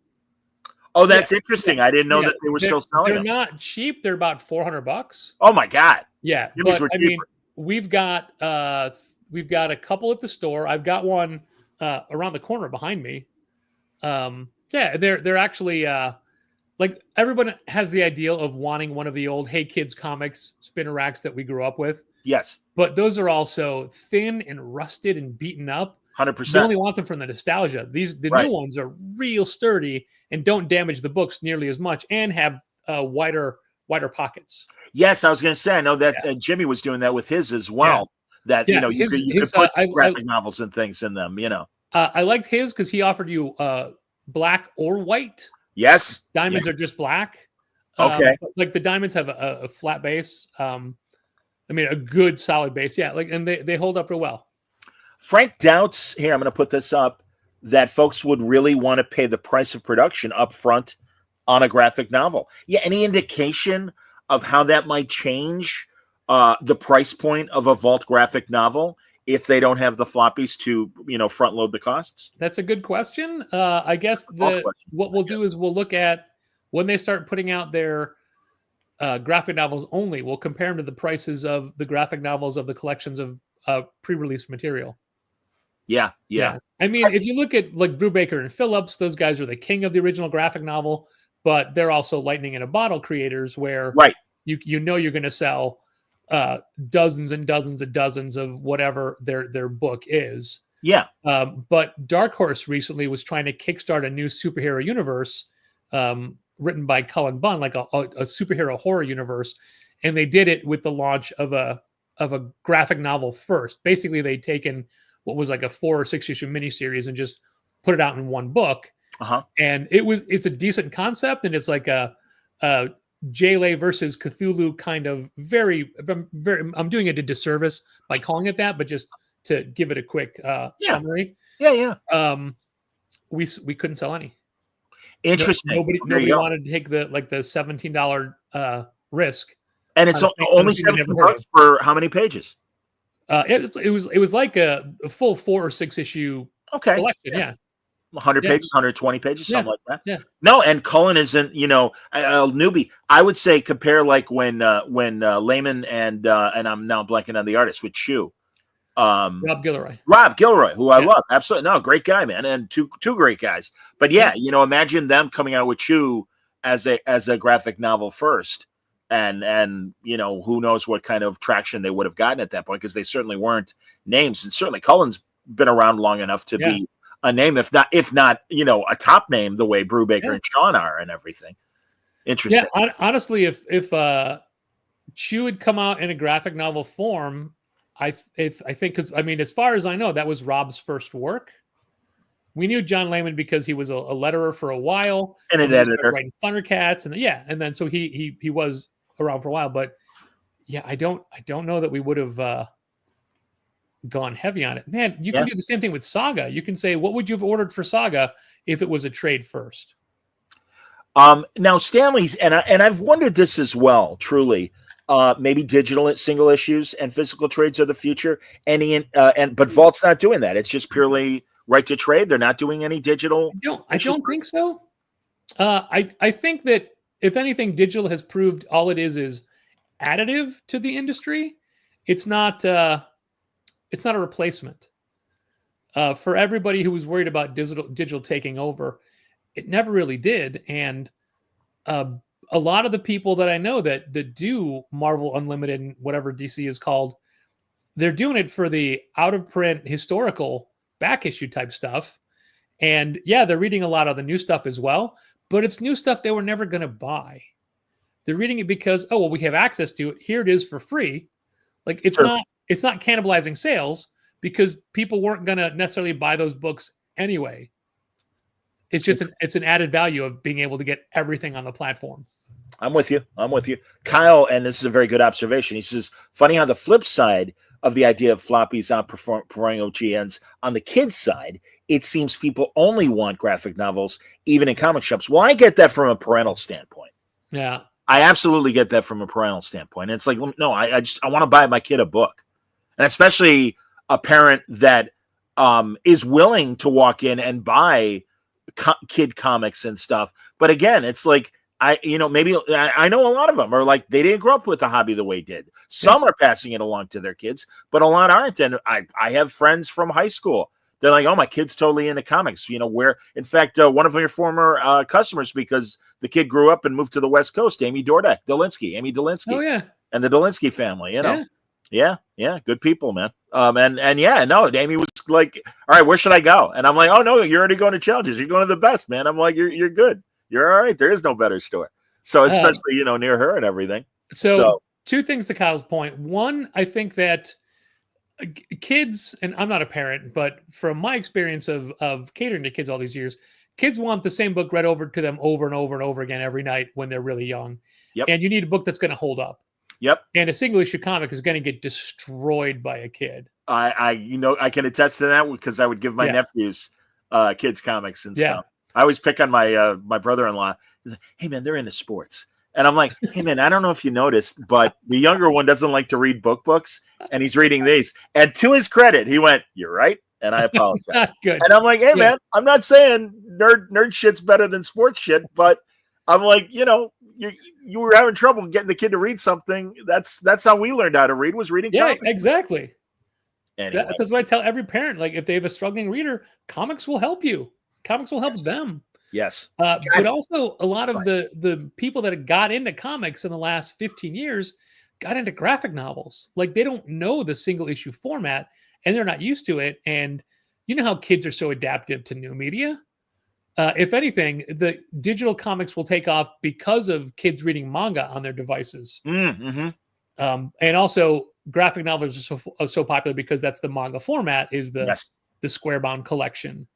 Oh, that's interesting. I didn't know that they were still selling them. They're not cheap. They're about $400. Oh my God. Yeah. But I mean, we've got a couple at the store. I've got one around the corner behind me. They're actually like everyone has the ideal of wanting one of the old Hey Kids comics spinner racks that we grew up with. Yes, But those are also thin and rusted and beaten up. You 100%. only want them from the nostalgia. The Right. new ones are real sturdy and don't damage the books nearly as much and have wider pockets. Yes, I was going to say, I know that Jimmy was doing that with his as well. That you could put graphic novels and things in them. I liked his because he offered you black or white. Yes, diamonds are just black. Okay, like the diamonds have a flat base. I mean, a good solid base. Yeah, like, and they hold up real well. Frank doubts here. I'm going to put this up that folks would really want to pay the price of production up front on a graphic novel. Yeah, any indication of how that might change the price point of a Vault graphic novel if they don't have the floppies to front load the costs? That's a good question. I guess what we'll do is we'll look at when they start putting out their graphic novels only. We'll compare them to the prices of the graphic novels of the collections of pre-release material. Yeah. I mean, if you look at like Brubaker and Phillips, those guys are the king of the original graphic novel, but they're also lightning in a bottle creators where you're going to sell dozens and dozens and dozens of whatever their book is. Yeah. But Dark Horse recently was trying to kickstart a new superhero universe written by Cullen Bunn, like a superhero horror universe. And they did it with the launch of a graphic novel first. Basically, they'd taken what was like a 4 or 6 issue miniseries and just put it out in one book. And it's a decent concept, and it's like a Jayleigh versus Cthulhu kind of very, very. I'm doing it a disservice by calling it that, but just to give it a quick summary. Yeah. We couldn't sell any. Interesting. Nobody wanted to take the $17 risk. And it's only $17 for how many pages? It was like a full 4 or 6 issue collection. Yeah. 100 pages, 120 pages, something like that. Yeah. No, and Cullen isn't, a newbie. I would say compare like when Layman and I'm now blanking on the artist with Chew. Rob Gilroy, who I love. Absolutely. No, great guy, man. And two great guys. But imagine them coming out with Chew as a graphic novel first. And who knows what kind of traction they would have gotten at that point, because they certainly weren't names. And certainly Cullen's been around long enough to be a name, if not, a top name, the way Brubaker and Sean are and everything. Interesting. Yeah, honestly, if Chew had come out in a graphic novel form, I think, because I mean, as far as I know, that was Rob's first work. We knew John Layman because he was a letterer for a while and an editor writing Thundercats, and then so he was around for a while. But yeah, I don't know that we would have gone heavy on it. Man, you can do the same thing with Saga. You can say, what would you have ordered for Saga if it was a trade first? Now Stanley's, and I've wondered this as well, truly. Maybe digital single issues and physical trades are the future. But Vault's not doing that. It's just purely right to trade. They're not doing any digital. I don't think so. I think that if anything, digital has proved all it is additive to the industry. It's not a replacement. For everybody who was worried about digital taking over, it never really did. And a lot of the people that I know that do Marvel Unlimited and whatever DC is called, they're doing it for the out of print historical back issue type stuff. And yeah, they're reading a lot of the new stuff as well, but it's new stuff they were never going to buy. They're reading it because, oh, well, we have access to it. Here it is for free. Like it's not cannibalizing sales because people weren't going to necessarily buy those books anyway. It's just it's an added value of being able to get everything on the platform. I'm with you. Kyle, and this is a very good observation. He says, funny how the flip side of the idea of floppies outperforming OGNs, on the kids' side, it seems people only want graphic novels, even in comic shops. Well, I get that from a parental standpoint. Yeah. I absolutely get that from a parental standpoint. And it's like, no, I want to buy my kid a book. And especially a parent that is willing to walk in and buy kid comics and stuff. But again, it's like, maybe I know a lot of them are like, they didn't grow up with the hobby the way they did. Some are passing it along to their kids, but a lot aren't. And I have friends from high school They're like, oh, my kid's totally into comics. Where, in fact, one of your former customers, because the kid grew up and moved to the West Coast, Amy Dolinsky. Oh yeah. And the Dolinsky family, Yeah. Yeah. Good people, man. And yeah, no, Amy was like, all right, where should I go? And I'm like, oh no, you're already going to Challenges. You're going to the best, man. I'm like, you're good. You're all right. There is no better store. So especially, near her and everything. So two things to Kyle's point. One, I think that kids, and I'm not a parent, but from my experience of catering to kids all these years, kids want the same book read over to them over and over and over again every night when they're really young. Yep. And you need a book that's going to hold up. Yep. And a single issue comic is going to get destroyed by a kid. I can attest to that because I would give my nephews kids comics and stuff. I always pick on my my brother-in-law. He's like, hey man, they're into sports. And I'm like, hey man, I don't know if you noticed, but the younger one doesn't like to read books, and he's reading these. And to his credit, he went, "You're right," and I apologize. Good. And I'm like, hey man, I'm not saying nerd shit's better than sports shit, but I'm like, you were having trouble getting the kid to read something. That's how we learned how to read, was reading. Yeah, comics. Exactly. Anyway. That's what I tell every parent. Like, if they have a struggling reader, comics will help you. Comics will help them. Yes. But also a lot of the people that got into comics in the last 15 years got into graphic novels. Like, they don't know the single issue format and they're not used to it. And you know how kids are so adaptive to new media. If anything, the digital comics will take off because of kids reading manga on their devices. Mm-hmm. And also graphic novels are so popular because that's the manga format, is the square bound collection.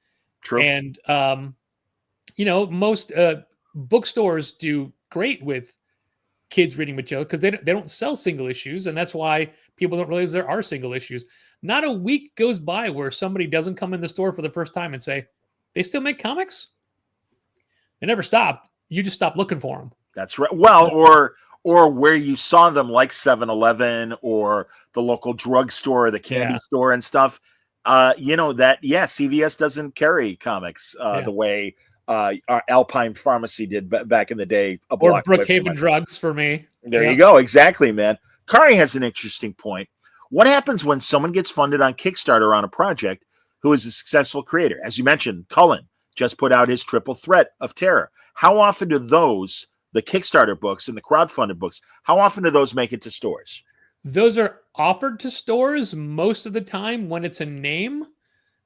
True. And, most bookstores do great with kids reading material because they don't sell single issues. And that's why people don't realize there are single issues. Not a week goes by where somebody doesn't come in the store for the first time and say, they still make comics? They never stopped. You just stopped looking for them. That's right. Well, or where you saw them, like 7-Eleven or the local drugstore, the candy store and stuff. CVS doesn't carry comics the way our Alpine Pharmacy did back in the day. Or Brookhaven Drugs for me. There you go. Exactly, man. Kari has an interesting point. What happens when someone gets funded on Kickstarter on a project who is a successful creator? As you mentioned, Cullen just put out his Triple Threat of Terror. How often do those, the Kickstarter books and the crowdfunded books, how often do those make it to stores? Those are offered to stores most of the time when it's a name.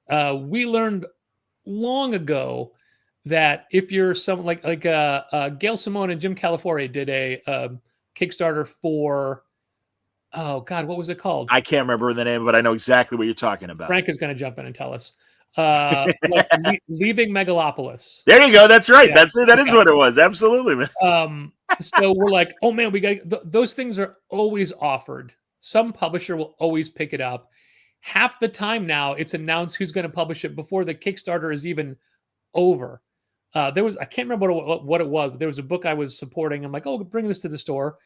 We learned long ago that if you're someone like Gail Simone and Jim Calafiore did a Kickstarter for, oh God, what was it called? I can't remember the name, but I know exactly what you're talking about. Frank is going to jump in and tell us. Leaving Megalopolis. There you go. That's right. Yeah. That is what it was. Absolutely, man. So we're like, oh man, we got those things are always offered. Some publisher will always pick it up. Half the time now, it's announced who's going to publish it before the Kickstarter is even over. I can't remember what it was, but there was a book I was supporting. I'm like, oh, bring this to the store.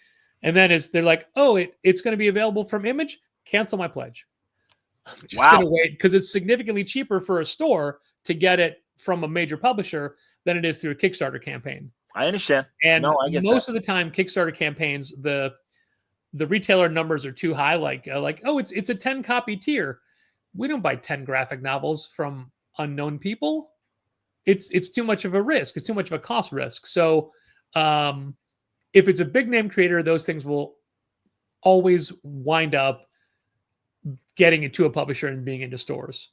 And then they're like, oh, it's going to be available from Image. Cancel my pledge. I'm just going to wait because it's significantly cheaper for a store to get it from a major publisher than it is through a Kickstarter campaign. I understand. And most of the time, Kickstarter campaigns, the retailer numbers are too high. Like oh, it's a 10 copy tier. We don't buy 10 graphic novels from unknown people. It's too much of a risk. It's too much of a cost risk. So if it's a big name creator, those things will always wind up getting it to a publisher and being into stores.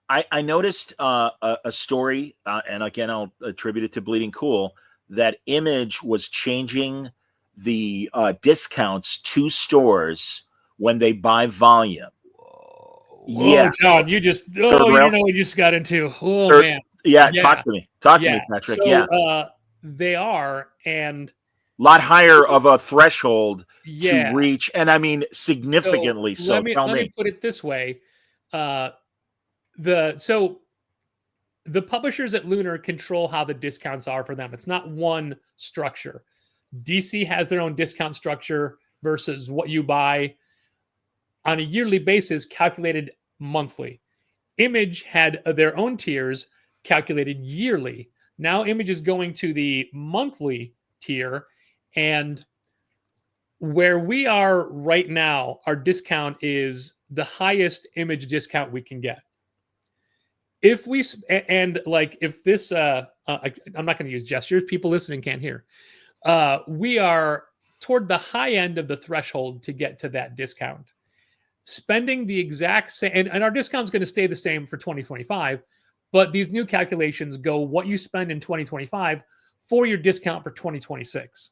I noticed a story, and again, I'll attribute it to Bleeding Cool, that Image was changing the discounts to stores when they buy volume. Whoa, John, you know what you just got into. Oh, man. Yeah, talk to me. Talk to me, Patrick. So, they are, and a lot higher of a threshold to reach, and I mean significantly so. Let me put it this way. The publishers at Lunar control how the discounts are for them. It's not one structure. DC has their own discount structure versus what you buy on a yearly basis, calculated monthly. Image had their own tiers calculated yearly. Now Image is going to the monthly tier, and where we are right now, our discount is the highest Image discount we can get. if we and like if this I'm not going to use gestures, people listening can't hear. We are toward the high end of the threshold to get to that discount. Spending the exact same, and our discount's going to stay the same for 2025, but these new calculations go what you spend in 2025 for your discount for 2026.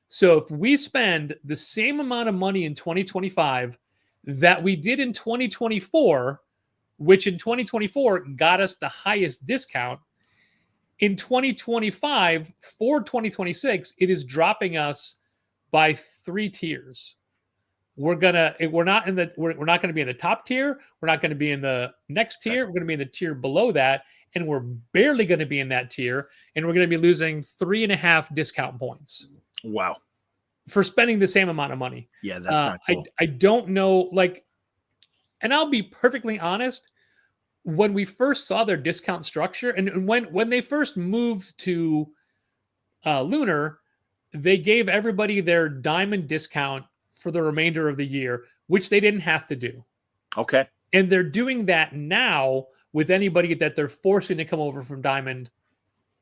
So if we spend the same amount of money in 2025 that we did in 2024, which in 2024 got us the highest discount, in 2025 for 2026, it is dropping us by 3 tiers. We're not going to be in the top tier. We're not going to be in the next tier. We're going to be in the tier below that, and we're barely going to be in that tier, and we're going to be losing 3.5 discount points. Wow. For spending the same amount of money. Yeah, that's not cool. I don't know, and I'll be perfectly honest, when we first saw their discount structure, and when they first moved to Lunar, they gave everybody their Diamond discount for the remainder of the year, which they didn't have to do. Okay. And they're doing that now with anybody that they're forcing to come over from Diamond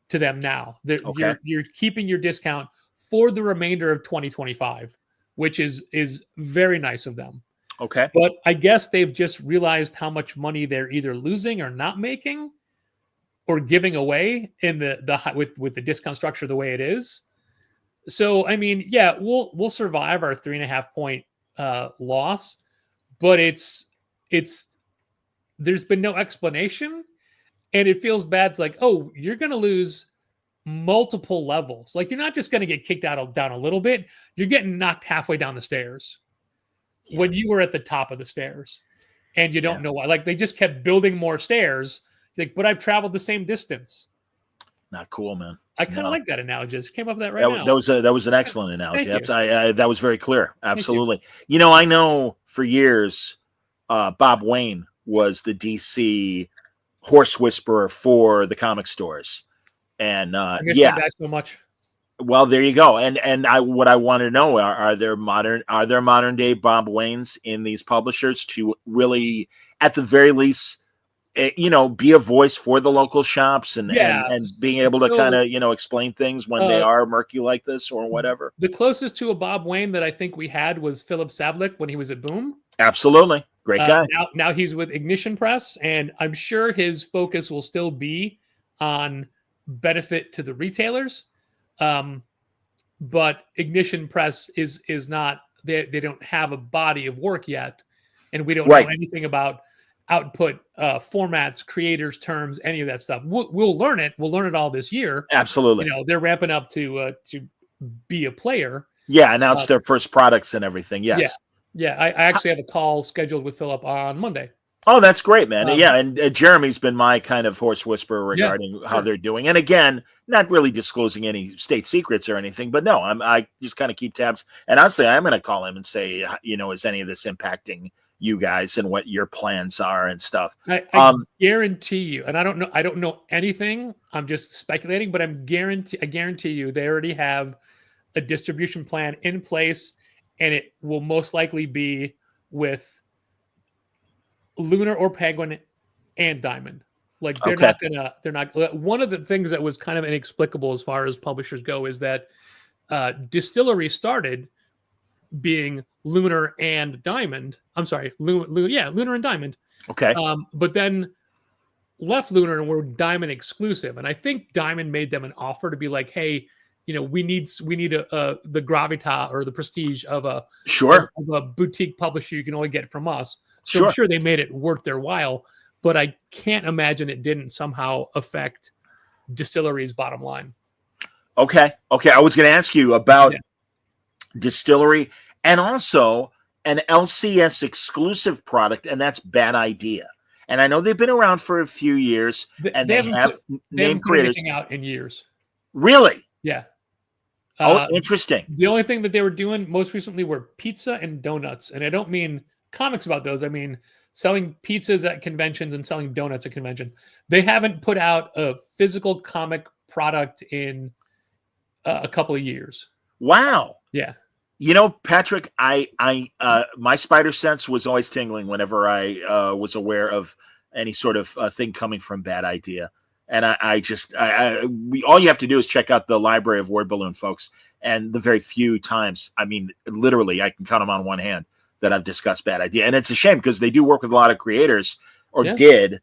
to them now. You're keeping your discount for the remainder of 2025, which is very nice of them. Okay. But I guess they've just realized how much money they're either losing or not making or giving away in with the discount structure the way it is. So, I mean, yeah, we'll survive our 3.5 point loss, but there's been no explanation, and it feels bad. It's like, oh, you're going to lose multiple levels. Like, you're not just going to get kicked down a little bit. You're getting knocked halfway down the stairs when you were at the top of the stairs, and you don't know why. Like, they just kept building more stairs. Like, but I've traveled the same distance. Not cool, man. I kind of like that analogy. I just came up with that now. That was an excellent analogy. That was very clear. Absolutely. You. I know for years, Bob Wayne was the DC horse whisperer for the comic stores, and I miss that guy so much. Well, there you go. And what I want to know are there modern day Bob Waynes in these publishers to really, at the very least, be a voice for the local shops and being able to kind of, explain things when they are murky like this or whatever. The closest to a Bob Wayne that I think we had was Philip Sablick when he was at Boom. Absolutely. Great guy. Now he's with Ignition Press, and I'm sure his focus will still be on benefit to the retailers. But Ignition Press is not, they don't have a body of work yet, and we don't know anything about output, formats, creators, terms, any of that stuff. We'll learn it. We'll learn it all this year. Absolutely. They're ramping up to be a player. Yeah, announce their first products and everything. Yes. Yeah. I actually have a call scheduled with Philip on Monday. Oh, that's great, man. And Jeremy's been my kind of horse whisperer regarding how they're doing. And again, not really disclosing any state secrets or anything, but no, I just kind of keep tabs. And honestly, I'm going to call him and say, is any of this impacting you guys and what your plans are and stuff? I guarantee you, and I don't know anything. I'm just speculating, but I guarantee you they already have a distribution plan in place, and it will most likely be with Lunar or Penguin and Diamond. Like they're not. One of the things that was kind of inexplicable as far as publishers go is that Distillery started being Lunar and Diamond. I'm sorry, Lunar and Diamond. Okay. But then left Lunar and were Diamond exclusive. And I think Diamond made them an offer to be like, hey, we need the gravitas or the prestige of a boutique publisher you can only get from us. So I'm sure they made it worth their while, but I can't imagine it didn't somehow affect Distillery's bottom line. Okay. I was going to ask you about Distillery and also an LCS exclusive product, and that's Bad Idea. And I know they've been around for a few years, and they have name creators out in years. Really? Yeah. Interesting. The only thing that they were doing most recently were pizza and donuts, and I don't mean comics about those. I mean selling pizzas at conventions and selling donuts at conventions. They haven't put out a physical comic product in a couple of years. Wow. Yeah. Patrick, I my spider sense was always tingling whenever I was aware of any sort of thing coming from Bad Idea. And all you have to do is check out the library of Word Balloon, folks. And the very few times, I mean, literally, I can count them on one hand that I've discussed Bad Idea. And it's a shame because they do work with a lot of creators, or did,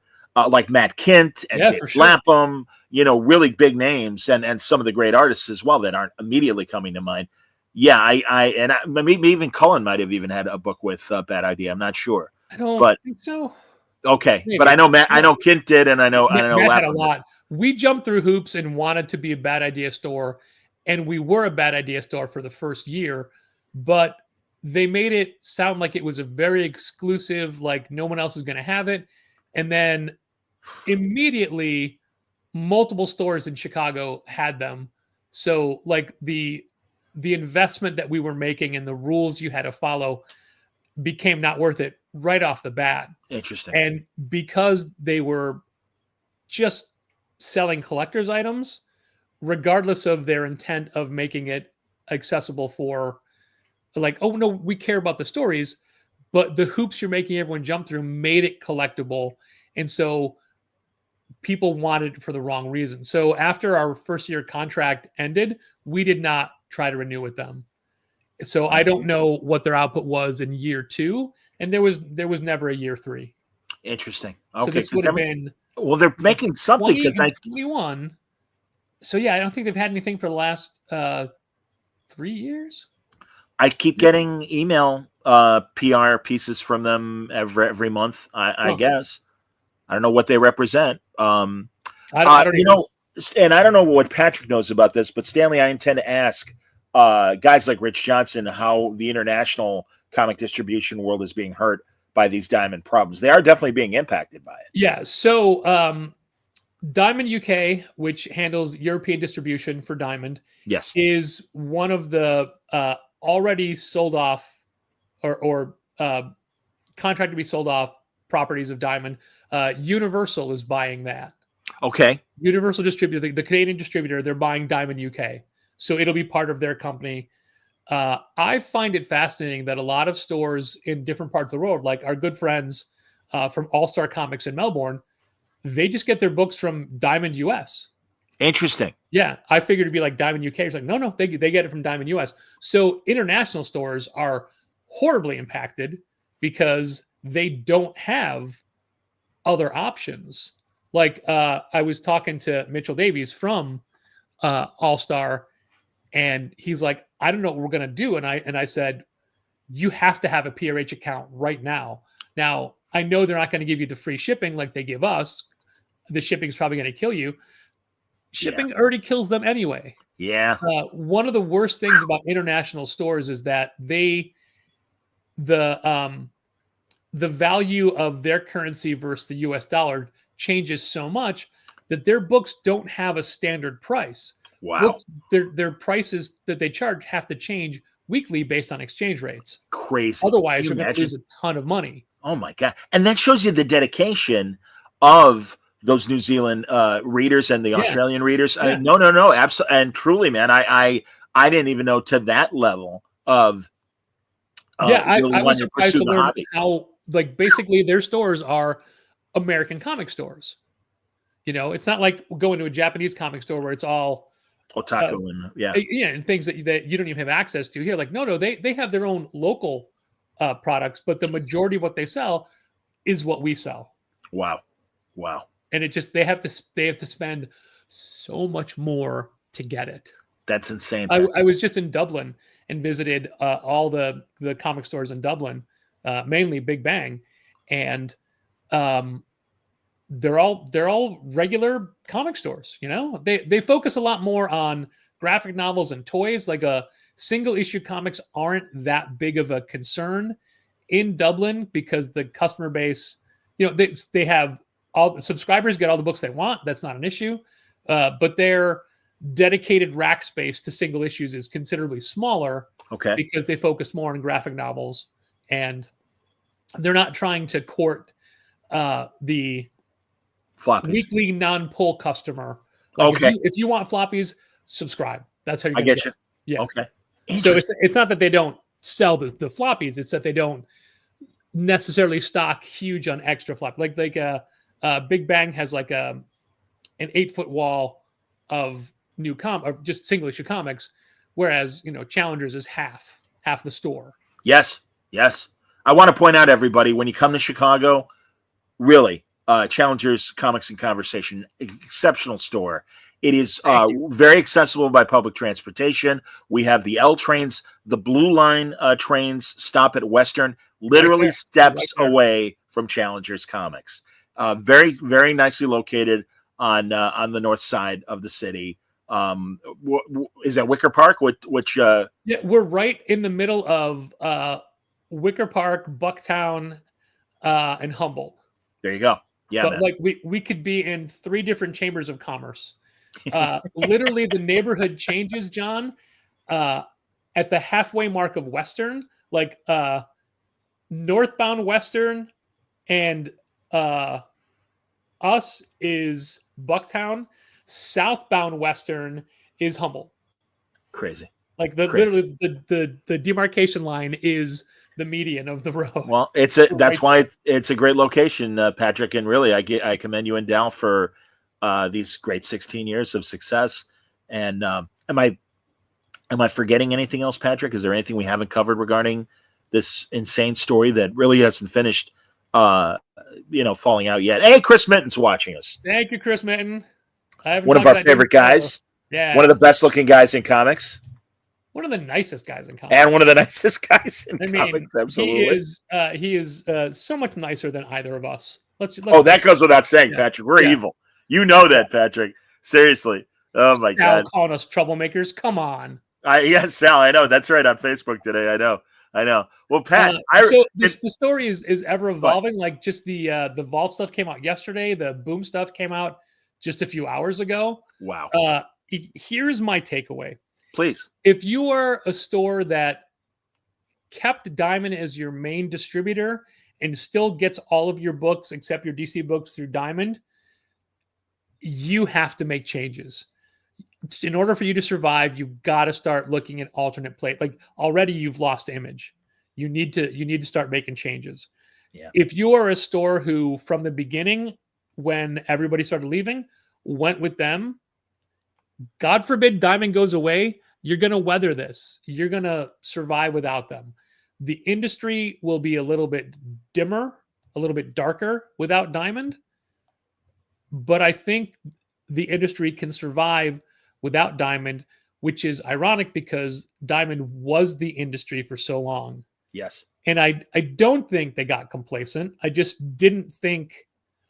like Matt Kint and Dave Lapham, really big names, and some of the great artists as well that aren't immediately coming to mind. Yeah, maybe even Cullen might have even had a book with Bad Idea. I'm not sure. I don't think so. Okay, Maybe. but I know Kint did, and I know Matt had a lot. We jumped through hoops and wanted to be a Bad Idea store, and we were a Bad Idea store for the first year, but they made it sound like it was a very exclusive, like no one else is going to have it, and then immediately multiple stores in Chicago had them. So like the investment that we were making and the rules you had to follow became not worth it right off the bat. Interesting. And because they were just selling collector's items, regardless of their intent of making it accessible for, like, oh no, we care about the stories, but the hoops you're making everyone jump through made it collectible. And so people wanted it for the wrong reason. So after our first year contract ended, we did not try to renew with them. So I don't know what their output was in year 2, and there was never a year 3. Interesting. Okay, so this would have been, well, they're making something because 21. So yeah, I don't think they've had anything for the last 3 years. I keep getting email PR pieces from them every month. I guess I don't know what they represent. I don't know, and I don't know what Patrick knows about this, but Stanley, I intend to ask guys like Rich Johnson how the international comic distribution world is being hurt by these Diamond problems. They are definitely being impacted by it. Yeah. So Diamond UK, which handles European distribution for Diamond, yes, is one of the already sold off or contract to be sold off properties of Diamond. Universal is buying that. Okay. Universal distributor, the Canadian distributor, they're buying Diamond UK. So it'll be part of their company. I find it fascinating that a lot of stores in different parts of the world, like our good friends from All Star Comics in Melbourne, they just get their books from Diamond US. Interesting. Yeah, I figured it'd be like Diamond UK. It's like, no, they get it from Diamond US. So international stores are horribly impacted because they don't have other options. Like I was talking to Mitchell Davies from All Star, and he's like, I don't know what we're gonna do. And I said, you have to have a PRH account right now. Now I know they're not going to give you the free shipping like they give us. The shipping is probably going to kill you. Shipping already kills them anyway. Yeah. One of the worst things about international stores is that the value of their currency versus the US dollar changes so much that their books don't have a standard price. Wow. Books, their prices that they charge have to change weekly based on exchange rates. Crazy. Otherwise, you're going to lose a ton of money. Oh my God. And that shows you the dedication of those New Zealand readers and the Australian readers. Yeah. No, absolutely. And truly, man, I didn't even know to that level of I really was wanting to surprised pursue to the learn hobby. how, like, basically their stores are American comic stores. You know, it's not like going to a Japanese comic store where it's all otaku and things that you don't even have access to here. Like, no, they have their own local products, but the majority of what they sell is what we sell. Wow. And it just they have to spend so much more to get it. That's insane. I was just in Dublin and visited all the comic stores in Dublin, mainly Big Bang, and they're all regular comic stores. You know, they focus a lot more on graphic novels and toys. Like a single issue comics aren't that big of a concern in Dublin because the customer base, you know, they have all the subscribers get all the books they want. That's not an issue, but their dedicated rack space to single issues is considerably smaller. Okay, because they focus more on graphic novels and they're not trying to court the floppies. Weekly non-pull customer. Like okay, if you want floppies, subscribe. That's how you get you. Yeah. Okay. So it's not that they don't sell the floppies; it's that they don't necessarily stock huge on extra flop. Like Big Bang has like an 8-foot wall of of just single issue comics, whereas Challengers is half the store. Yes. I want to point out, everybody, when you come to Chicago, really, Challengers Comics and Conversation, exceptional store. It is very accessible by public transportation. We have the L trains, the Blue Line trains stop at Western, literally steps away from Challengers Comics. Very, very nicely located on the north side of the city. Is that Wicker Park? Yeah, we're right in the middle of Wicker Park, Bucktown, and Humboldt. There you go. Yeah, but like we could be in 3 different chambers of commerce. Literally, the neighborhood changes, John, at the halfway mark of Western, like northbound Western, and us is Bucktown. Southbound Western is Humboldt. Crazy. Like literally the demarcation line is the median of the road. Well, that's why it's a great location, Patrick. And really, I commend you and Dal for these great 16 years of success. And am I forgetting anything else, Patrick? Is there anything we haven't covered regarding this insane story that really hasn't finished, falling out yet? Hey, Chris Minton's watching us. Thank you, Chris Minton. One of our favorite guys. Yeah. One of the best looking guys in comics. One of the nicest guys in comics. And one of the nicest guys in comics, absolutely. He is so much nicer than either of us. Let's that goes without saying, Patrick. We're evil. You know that, Patrick. Seriously. Oh, my God. Calling us troublemakers. Come on. Yes, Sal, I know. That's right, on Facebook today. I know. Well, Pat, the story is ever evolving. Like just the Vault stuff came out yesterday. The Boom stuff came out just a few hours ago. Wow. Here's my takeaway. Please. If you are a store that kept Diamond as your main distributor and still gets all of your books except your DC books through Diamond, you have to make changes. In order for you to survive, you've got to start looking at alternate plate. Like already you've lost image. You need to start making changes. Yeah. If you are a store who from the beginning, when everybody started leaving, went with them, God forbid Diamond goes away, you're going to weather this. You're going to survive without them. The industry will be a little bit dimmer, a little bit darker without Diamond. But I think the industry can survive without Diamond, which is ironic because Diamond was the industry for so long. Yes. And I don't think they got complacent. I just don't think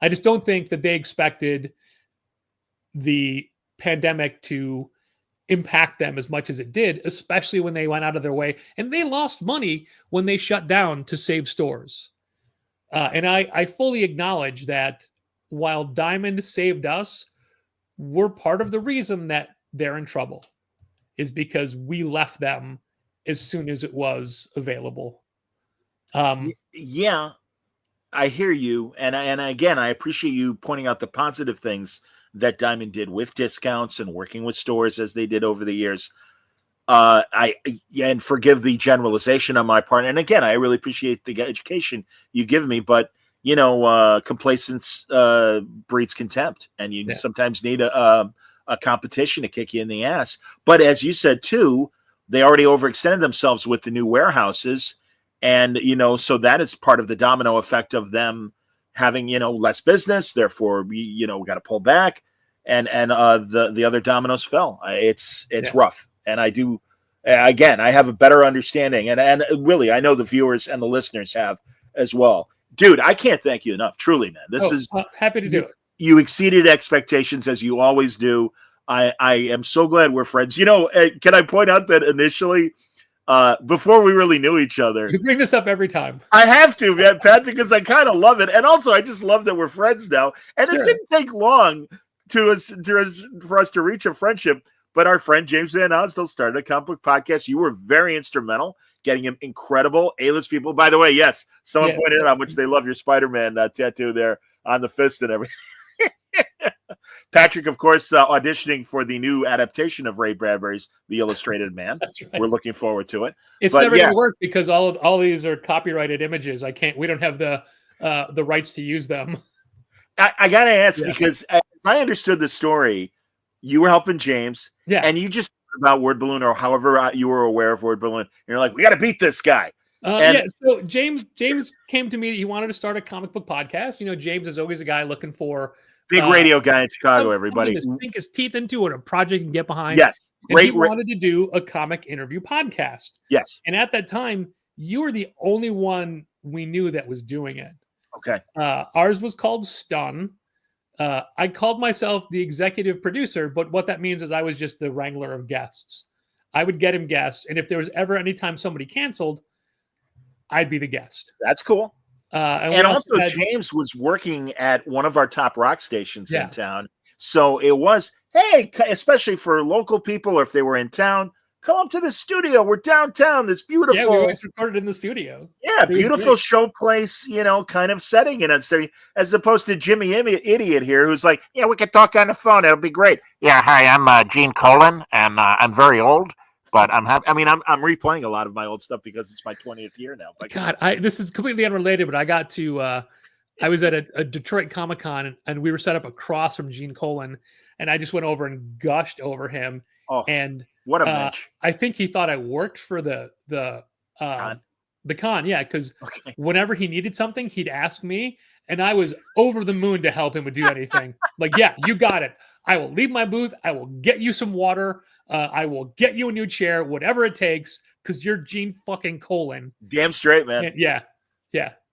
that they expected the pandemic to impact them as much as it did, especially when they went out of their way. And they lost money when they shut down to save stores. And I fully acknowledge that while Diamond saved us, we're part of the reason that they're in trouble is because we left them as soon as it was available. Yeah, I hear you. And again, I appreciate you pointing out the positive things that Diamond did with discounts and working with stores as they did over the years. And forgive the generalization on my part. And again, I really appreciate the education you give me, but complacence breeds contempt, and you sometimes need a competition to kick you in the ass. But as you said too, they already overextended themselves with the new warehouses, and so that is part of the domino effect of them having less business. Therefore, we got to pull back, and the other dominoes fell. It's rough, and I do. Again, I have a better understanding, and really, I know the viewers and the listeners have as well. Dude, I can't thank you enough. Truly, man. This is happy to do it. You exceeded expectations as you always do. I am so glad we're friends. Can I point out that initially, before we really knew each other, you bring this up every time. I have to, man, Pat, because I kind of love it, and also I just love that we're friends now. And It didn't take long for us to reach a friendship. But our friend James Van Osdale started a comic book podcast. You were very instrumental, getting him incredible A-list people. By the way, yes, someone pointed out how much they love your Spider-Man tattoo there on the fist and everything. Patrick, of course, auditioning for the new adaptation of Ray Bradbury's The Illustrated Man. That's right. We're looking forward to it. It's never going to work because all these are copyrighted images. We don't have the rights to use them. I got to ask Yeah. because as I understood the story, you were helping James, Yeah. and you just about Word Balloon or however you were aware of Word Balloon. And you're like, we got to beat this guy. Yeah, so James came to me. He wanted to start a comic book podcast. You know, James is always a guy looking for Big radio guy in Chicago, everybody. something to sink his teeth into and a project he can get behind. Yes. And he wanted to do a comic interview podcast. Yes. And at that time, you were the only one we knew that was doing it. Okay. Ours was called Stun. I called myself the executive producer, but what that means is I was just the wrangler of guests. I would get him guests, and if there was ever any time somebody canceled, I'd be the guest. That's cool. And also James was working at one of our top rock stations Yeah. in town. So it was, hey, especially for local people, or if they were in town, come up to the studio. We're downtown. This beautiful. Yeah, we always recorded in the studio. Yeah, beautiful show place, kind of setting. And as opposed to Jimmy Idiot here, who's like, yeah, we could talk on the phone. It'll be great. Yeah, hi, I'm Gene Colan, and I'm very old. But I'm happy. I mean, I'm replaying a lot of my old stuff because it's my 20th year now. But God, this is completely unrelated, but I got to I was at a Detroit Comic-Con and we were set up across from Gene Colan, and I just went over and gushed over him. Oh, and what a match. I think he thought I worked for the con, yeah, because whenever he needed something, he'd ask me, and I was over the moon to help him do anything. Like, yeah, you got it. I will leave my booth. I will get you some water. I will get you a new chair, whatever it takes, because you're Gene fucking Colan. Damn straight, man. And yeah.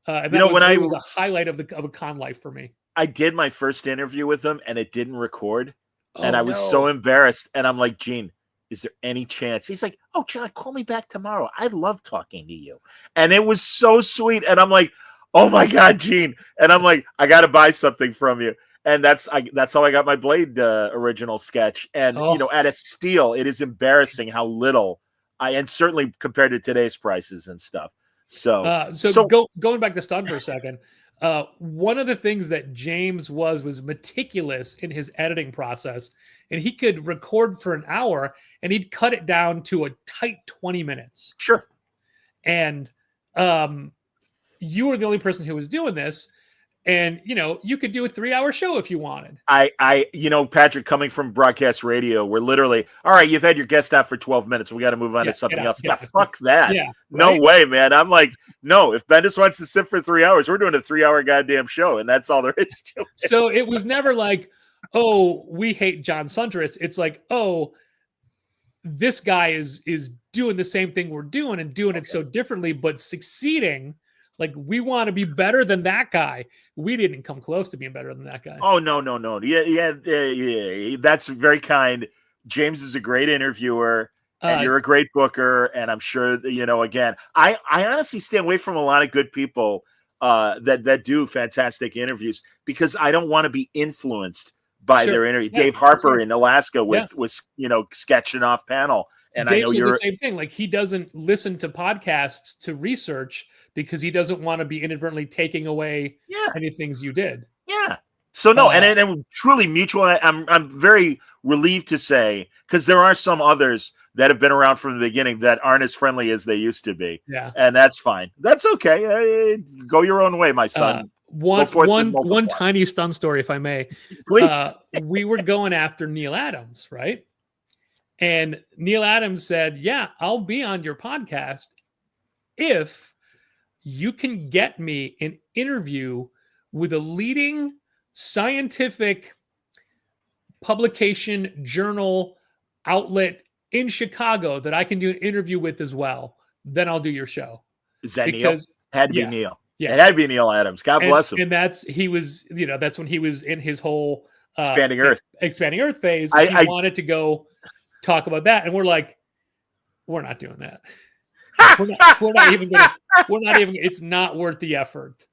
And it was a highlight of a con life for me. I did my first interview with him, and it didn't record, and I was so embarrassed. And I'm like, Gene, is there any chance? He's like, oh, John, call me back tomorrow. I love talking to you. And it was so sweet. And I'm like, oh my God, Gene. And I'm like, I got to buy something from you. And that's how I got my Blade original sketch. And, at a steal, it is embarrassing how little and certainly compared to today's prices and stuff. So going back to Stun for a second, one of the things that James was meticulous in his editing process, and he could record for an hour and he'd cut it down to a tight 20 minutes. Sure. And you were the only person who was doing this. And, you could do a 3-hour show if you wanted. Patrick, coming from broadcast radio, we're literally, all right, you've had your guest out for 12 minutes. We got to move on to something else. Yeah, fuck that. Yeah, no way, man. I'm like, no, if Bendis wants to sit for 3 hours, we're doing a 3-hour goddamn show. And that's all there is to it. So it was never like, oh, we hate John Suntress. It's like, oh, this guy is doing the same thing we're doing and doing it so differently, but succeeding. Like, we want to be better than that guy. We didn't come close to being better than that guy. Oh, no. Yeah. That's very kind. James is a great interviewer, and you're a great booker. And I'm sure, again, I honestly stay away from a lot of good people that do fantastic interviews because I don't want to be influenced by their interview. Yeah, Dave Harper in Alaska with sketching off panel. And Dave I know you're the same thing. Like, he doesn't listen to podcasts to research because he doesn't want to be inadvertently taking away any things you did. Yeah. So no, and truly mutual. I'm very relieved to say, because there are some others that have been around from the beginning that aren't as friendly as they used to be. Yeah. And that's fine. That's okay. Go your own way, my son. One tiny Stun story, if I may. Please. We were going after Neil Adams, right? And Neil Adams said, yeah, I'll be on your podcast if you can get me an interview with a leading scientific publication, journal, outlet in Chicago that I can do an interview with as well. Then I'll do your show. Is that Neil? Had to be Neil. Yeah. It had to be Neil Adams. God bless him. And that's when he was in his whole expanding Earth phase. He wanted to go talk about that, and we're like, we're not doing that. we're not even it's not worth the effort.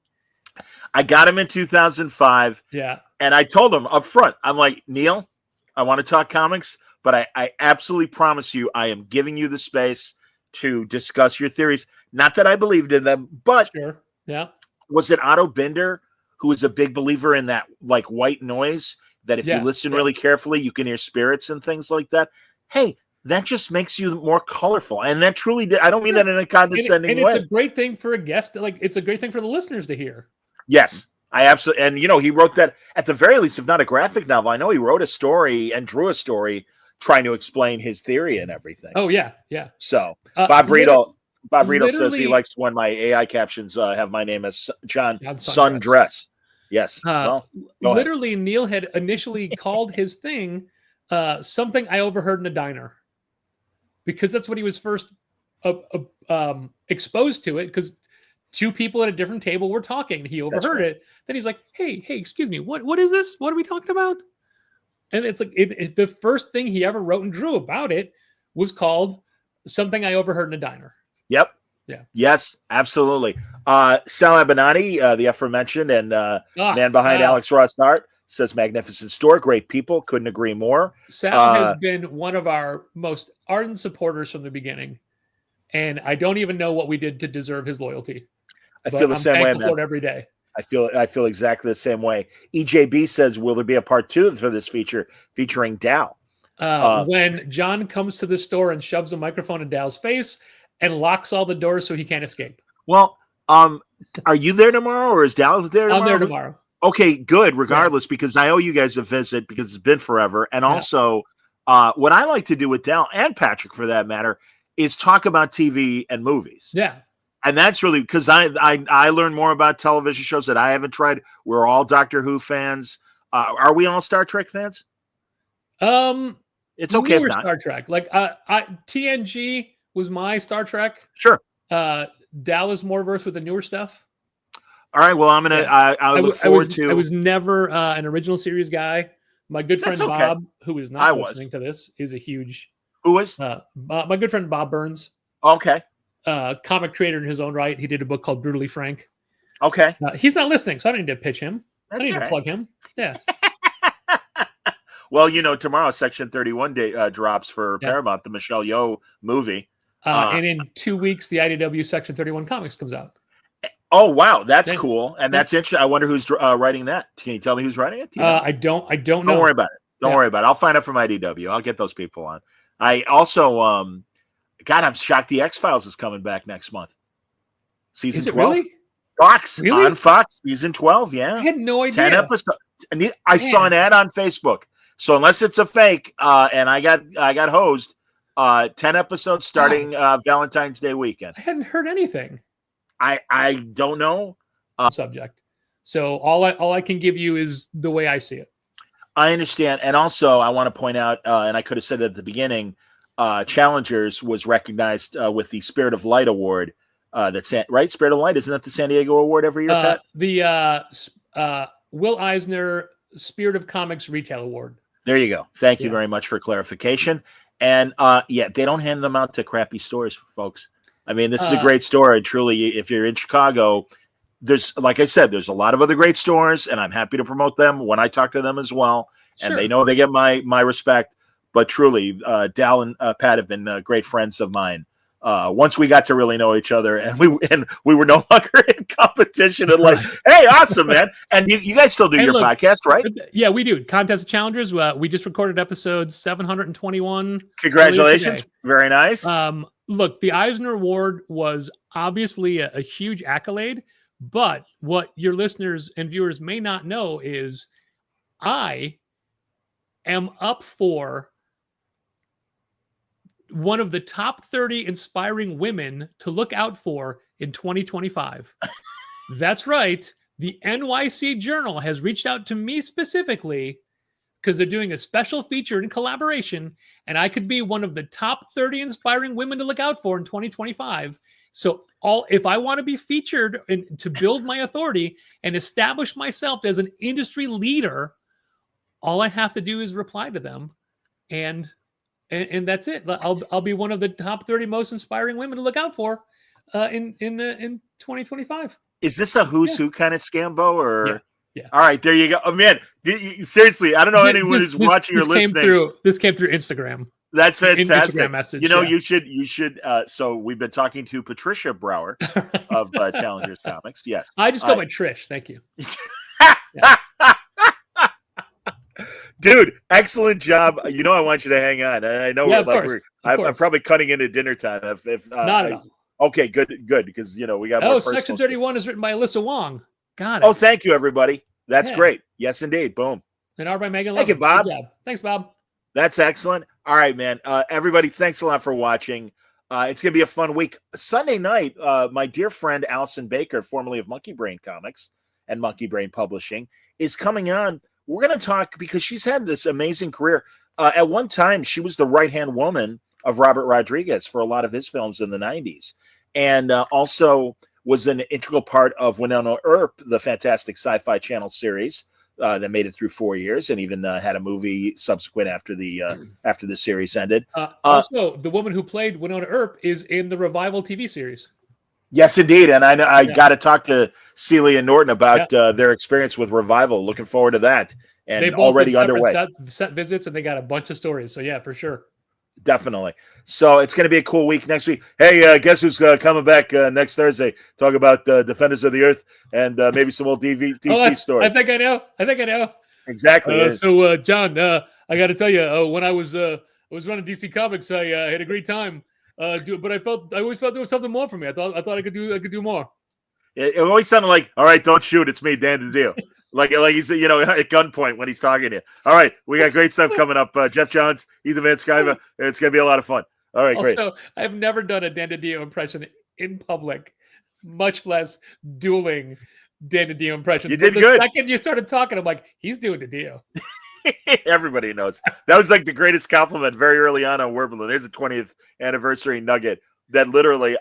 I got him in 2005. Yeah. And I told him up front, I'm like, Neil, I want to talk comics, but I absolutely promise you I am giving you the space to discuss your theories. Not that I believed in them, but sure. Yeah. Was it Otto Binder who is a big believer in that like white noise that if you listen really carefully, you can hear spirits and things like that? Hey, that just makes you more colorful. And that truly did. I don't mean that in a condescending way. It's a great thing for a guest. Like, it's a great thing for the listeners to hear. Yes. I absolutely, and he wrote that at the very least, if not a graphic novel. I know he wrote a story and drew a story trying to explain his theory and everything. Oh yeah, yeah. So Bob Riedel says he literally- likes when my AI captions have my name as John Sundress. Sundress. Yes. Well, go ahead. literally, Neil had initially called his thing something I overheard in a diner, because that's what he was first exposed to it. Because two people at a different table were talking, and he overheard it. Then he's like, "Hey, excuse me, what is this? What are we talking about?" And it's like the first thing he ever wrote and drew about it was called something I overheard in a diner. Yep. Yeah. Yes, absolutely. Sal Abinati, the aforementioned and man behind Alex Ross art, says magnificent store, great people, couldn't agree more. Sal has been one of our most ardent supporters from the beginning, and I don't even know what we did to deserve his loyalty. I feel the same way, man. For it every day. I feel exactly the same way. EJB says, will there be a part 2 for this feature featuring Dow? When John comes to the store and shoves a microphone in Dow's face and locks all the doors so he can't escape. Well, are you there tomorrow, or is Dow there tomorrow? I'm there tomorrow. Okay, good. Regardless, because I owe you guys a visit because it's been forever. And also, what I like to do with Dow and Patrick, for that matter, is talk about TV and movies. Yeah. And that's really because I learn more about television shows that I haven't tried. We're all Doctor Who fans. Are we all Star Trek fans? It's okay if not. Star Trek. Like TNG was my Star Trek. Sure. Dallas more versed with the newer stuff. All right. Well, I'm gonna. Yeah. I look forward to. I was never an original series guy. My good friend Bob, who is not listening to this, is a huge. Who was? My good friend Bob Burns. Okay. Comic creator in his own right. He did a book called Brutally Frank. Okay. He's not listening, so I don't need to pitch him. I need to plug him. Yeah. Well, tomorrow Section 31 day drops for Paramount, the Michelle Yeoh movie. And in 2 weeks, the IDW Section 31 comics comes out. Oh, wow. That's cool. And that's interesting. I wonder who's writing that. Can you tell me who's writing it? I don't know. Don't worry about it. Don't worry about it. I'll find out from IDW. I'll get those people on. I also, God, I'm shocked the X-Files is coming back next month. Season 12. Really? Fox. Really? On Fox. Season 12, yeah. I had no idea. 10 episodes. And I saw an ad on Facebook. So unless it's a fake, and I got hosed, 10 episodes starting Valentine's Day weekend. I hadn't heard anything. I don't know. Subject. So all I can give you is the way I see it. I understand. And also I want to point out, and I could have said it at the beginning, Challengers was recognized with the Spirit of Light Award. Right? Spirit of Light, isn't that the San Diego Award every year, Pat? The Will Eisner Spirit of Comics Retail Award. There you go. Thank you very much for clarification. And they don't hand them out to crappy stores, folks. I mean, this is a great store, and truly, if you're in Chicago, like I said, there's a lot of other great stores, and I'm happy to promote them when I talk to them as well. Sure. And they know they get my respect. But truly, Dal and Pat have been great friends of mine. Once we got to really know each other, and we were no longer in competition, and like, hey, awesome, man! And you guys still do your podcast, right? Yeah, we do. Contest of Challengers. We just recorded episode 721. Congratulations! Very nice. Look, the Eisner Award was obviously a huge accolade, but what your listeners and viewers may not know is I am up for one of the top 30 inspiring women to look out for in 2025. That's right. The NYC Journal has reached out to me specifically because they're doing a special feature in collaboration, and I could be one of the top 30 inspiring women to look out for in 2025. So if I want to be featured and to build my authority and establish myself as an industry leader, all I have to do is reply to them, and that's it. I'll be one of the top 30 most inspiring women to look out for in 2025. Is this a who's who kind of scambo, or? Yeah. All right, there you go. Oh man, seriously, I don't know anyone who's watching or listening. This came through Instagram. That's fantastic. Instagram message, you should. So we've been talking to Patricia Brower of Challengers Comics. Yes, I just go by Trish. Thank you. Dude, excellent job. I want you to hang on. I know I'm probably cutting into dinner time. If not at all. Okay, good, because we got. Oh, Section 31 is written by Alyssa Wong. Got it. Oh, thank you, everybody. That's Yeah. great. Yes, indeed. Boom. And art by Megan Thank you, Lovins. Bob. Good job. Thanks, Bob. That's excellent. All right, man. Everybody, thanks a lot for watching. It's going to be a fun week. Sunday night, my dear friend Allison Baker, formerly of Monkey Brain Comics and Monkey Brain Publishing, is coming on. We're going to talk because she's had this amazing career. At one time, she was the right-hand woman of Robert Rodriguez for a lot of his films in the 90s. And also was an integral part of Winona Earp, the fantastic Sci-Fi Channel series that made it through 4 years, and even had a movie subsequent after the series ended. Also, the woman who played Winona Earp is in the Revival TV series. Yes, indeed. And I got to talk to Celia Norton about their experience with Revival. Looking forward to that. And they both already underway. Set visits, and they got a bunch of stories. So yeah, for sure. Definitely. So it's going to be a cool week next week. Hey, guess who's coming back next Thursday? Talk about Defenders of the Earth and maybe some old DC stories. I think I know. Exactly. So, John, I got to tell you, when I was running DC Comics, I had a great time. But I always felt there was something more for me. I thought I could do more. It always sounded like, all right, don't shoot. It's me, Dan DiDio. like he's, at gunpoint when he's talking to you. All right, we got great stuff coming up. Jeff Johns, Ethan Van Sciver. It's going to be a lot of fun. All right, great. Also, I've never done a Dan DiDio impression in public, much less dueling Dan DiDio impression. You did good. The second you started talking, I'm like, he's doing DiDio. Everybody knows. That was like the greatest compliment very early on Word Balloon. There's a 20th anniversary nugget that literally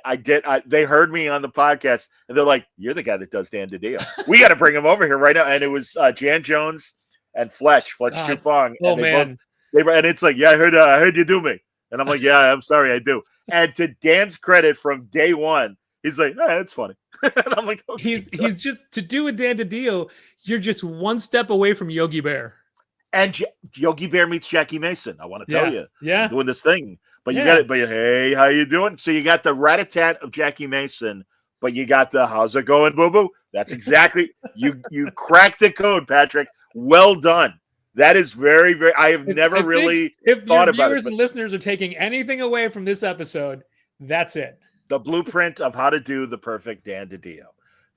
they heard me on the podcast and they're like, you're the guy that does Dan DiDio. We got to bring him over here right now. And it was Jan Jones and Fletch Chufong. Oh, man. And it's like, yeah, I heard you do me. And I'm like, yeah, I'm sorry, I do. And to Dan's credit from day one, he's like, it's funny. And I'm like, okay, he's just, to do a Dan DiDio, you're just one step away from Yogi Bear. And Yogi Bear meets Jackie Mason. I want to tell you, I'm doing this thing. But you got it. But hey, how you doing? So you got the rat-a-tat of Jackie Mason, but you got the how's it going, boo boo? That's exactly you cracked the code, Patrick. Well done. That is very, very. I have never really thought about it. If viewers and listeners are taking anything away from this episode, that's it. The blueprint of how to do the perfect Dan DiDio.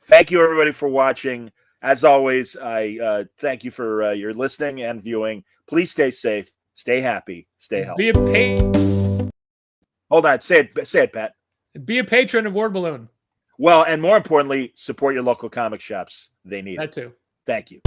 Thank you, everybody, for watching. As always, I thank you for your listening and viewing. Please stay safe, stay happy, stay healthy. Hold on. Say it, Pat. Be a patron of Word Balloon. Well, and more importantly, support your local comic shops. They need that too. Thank you.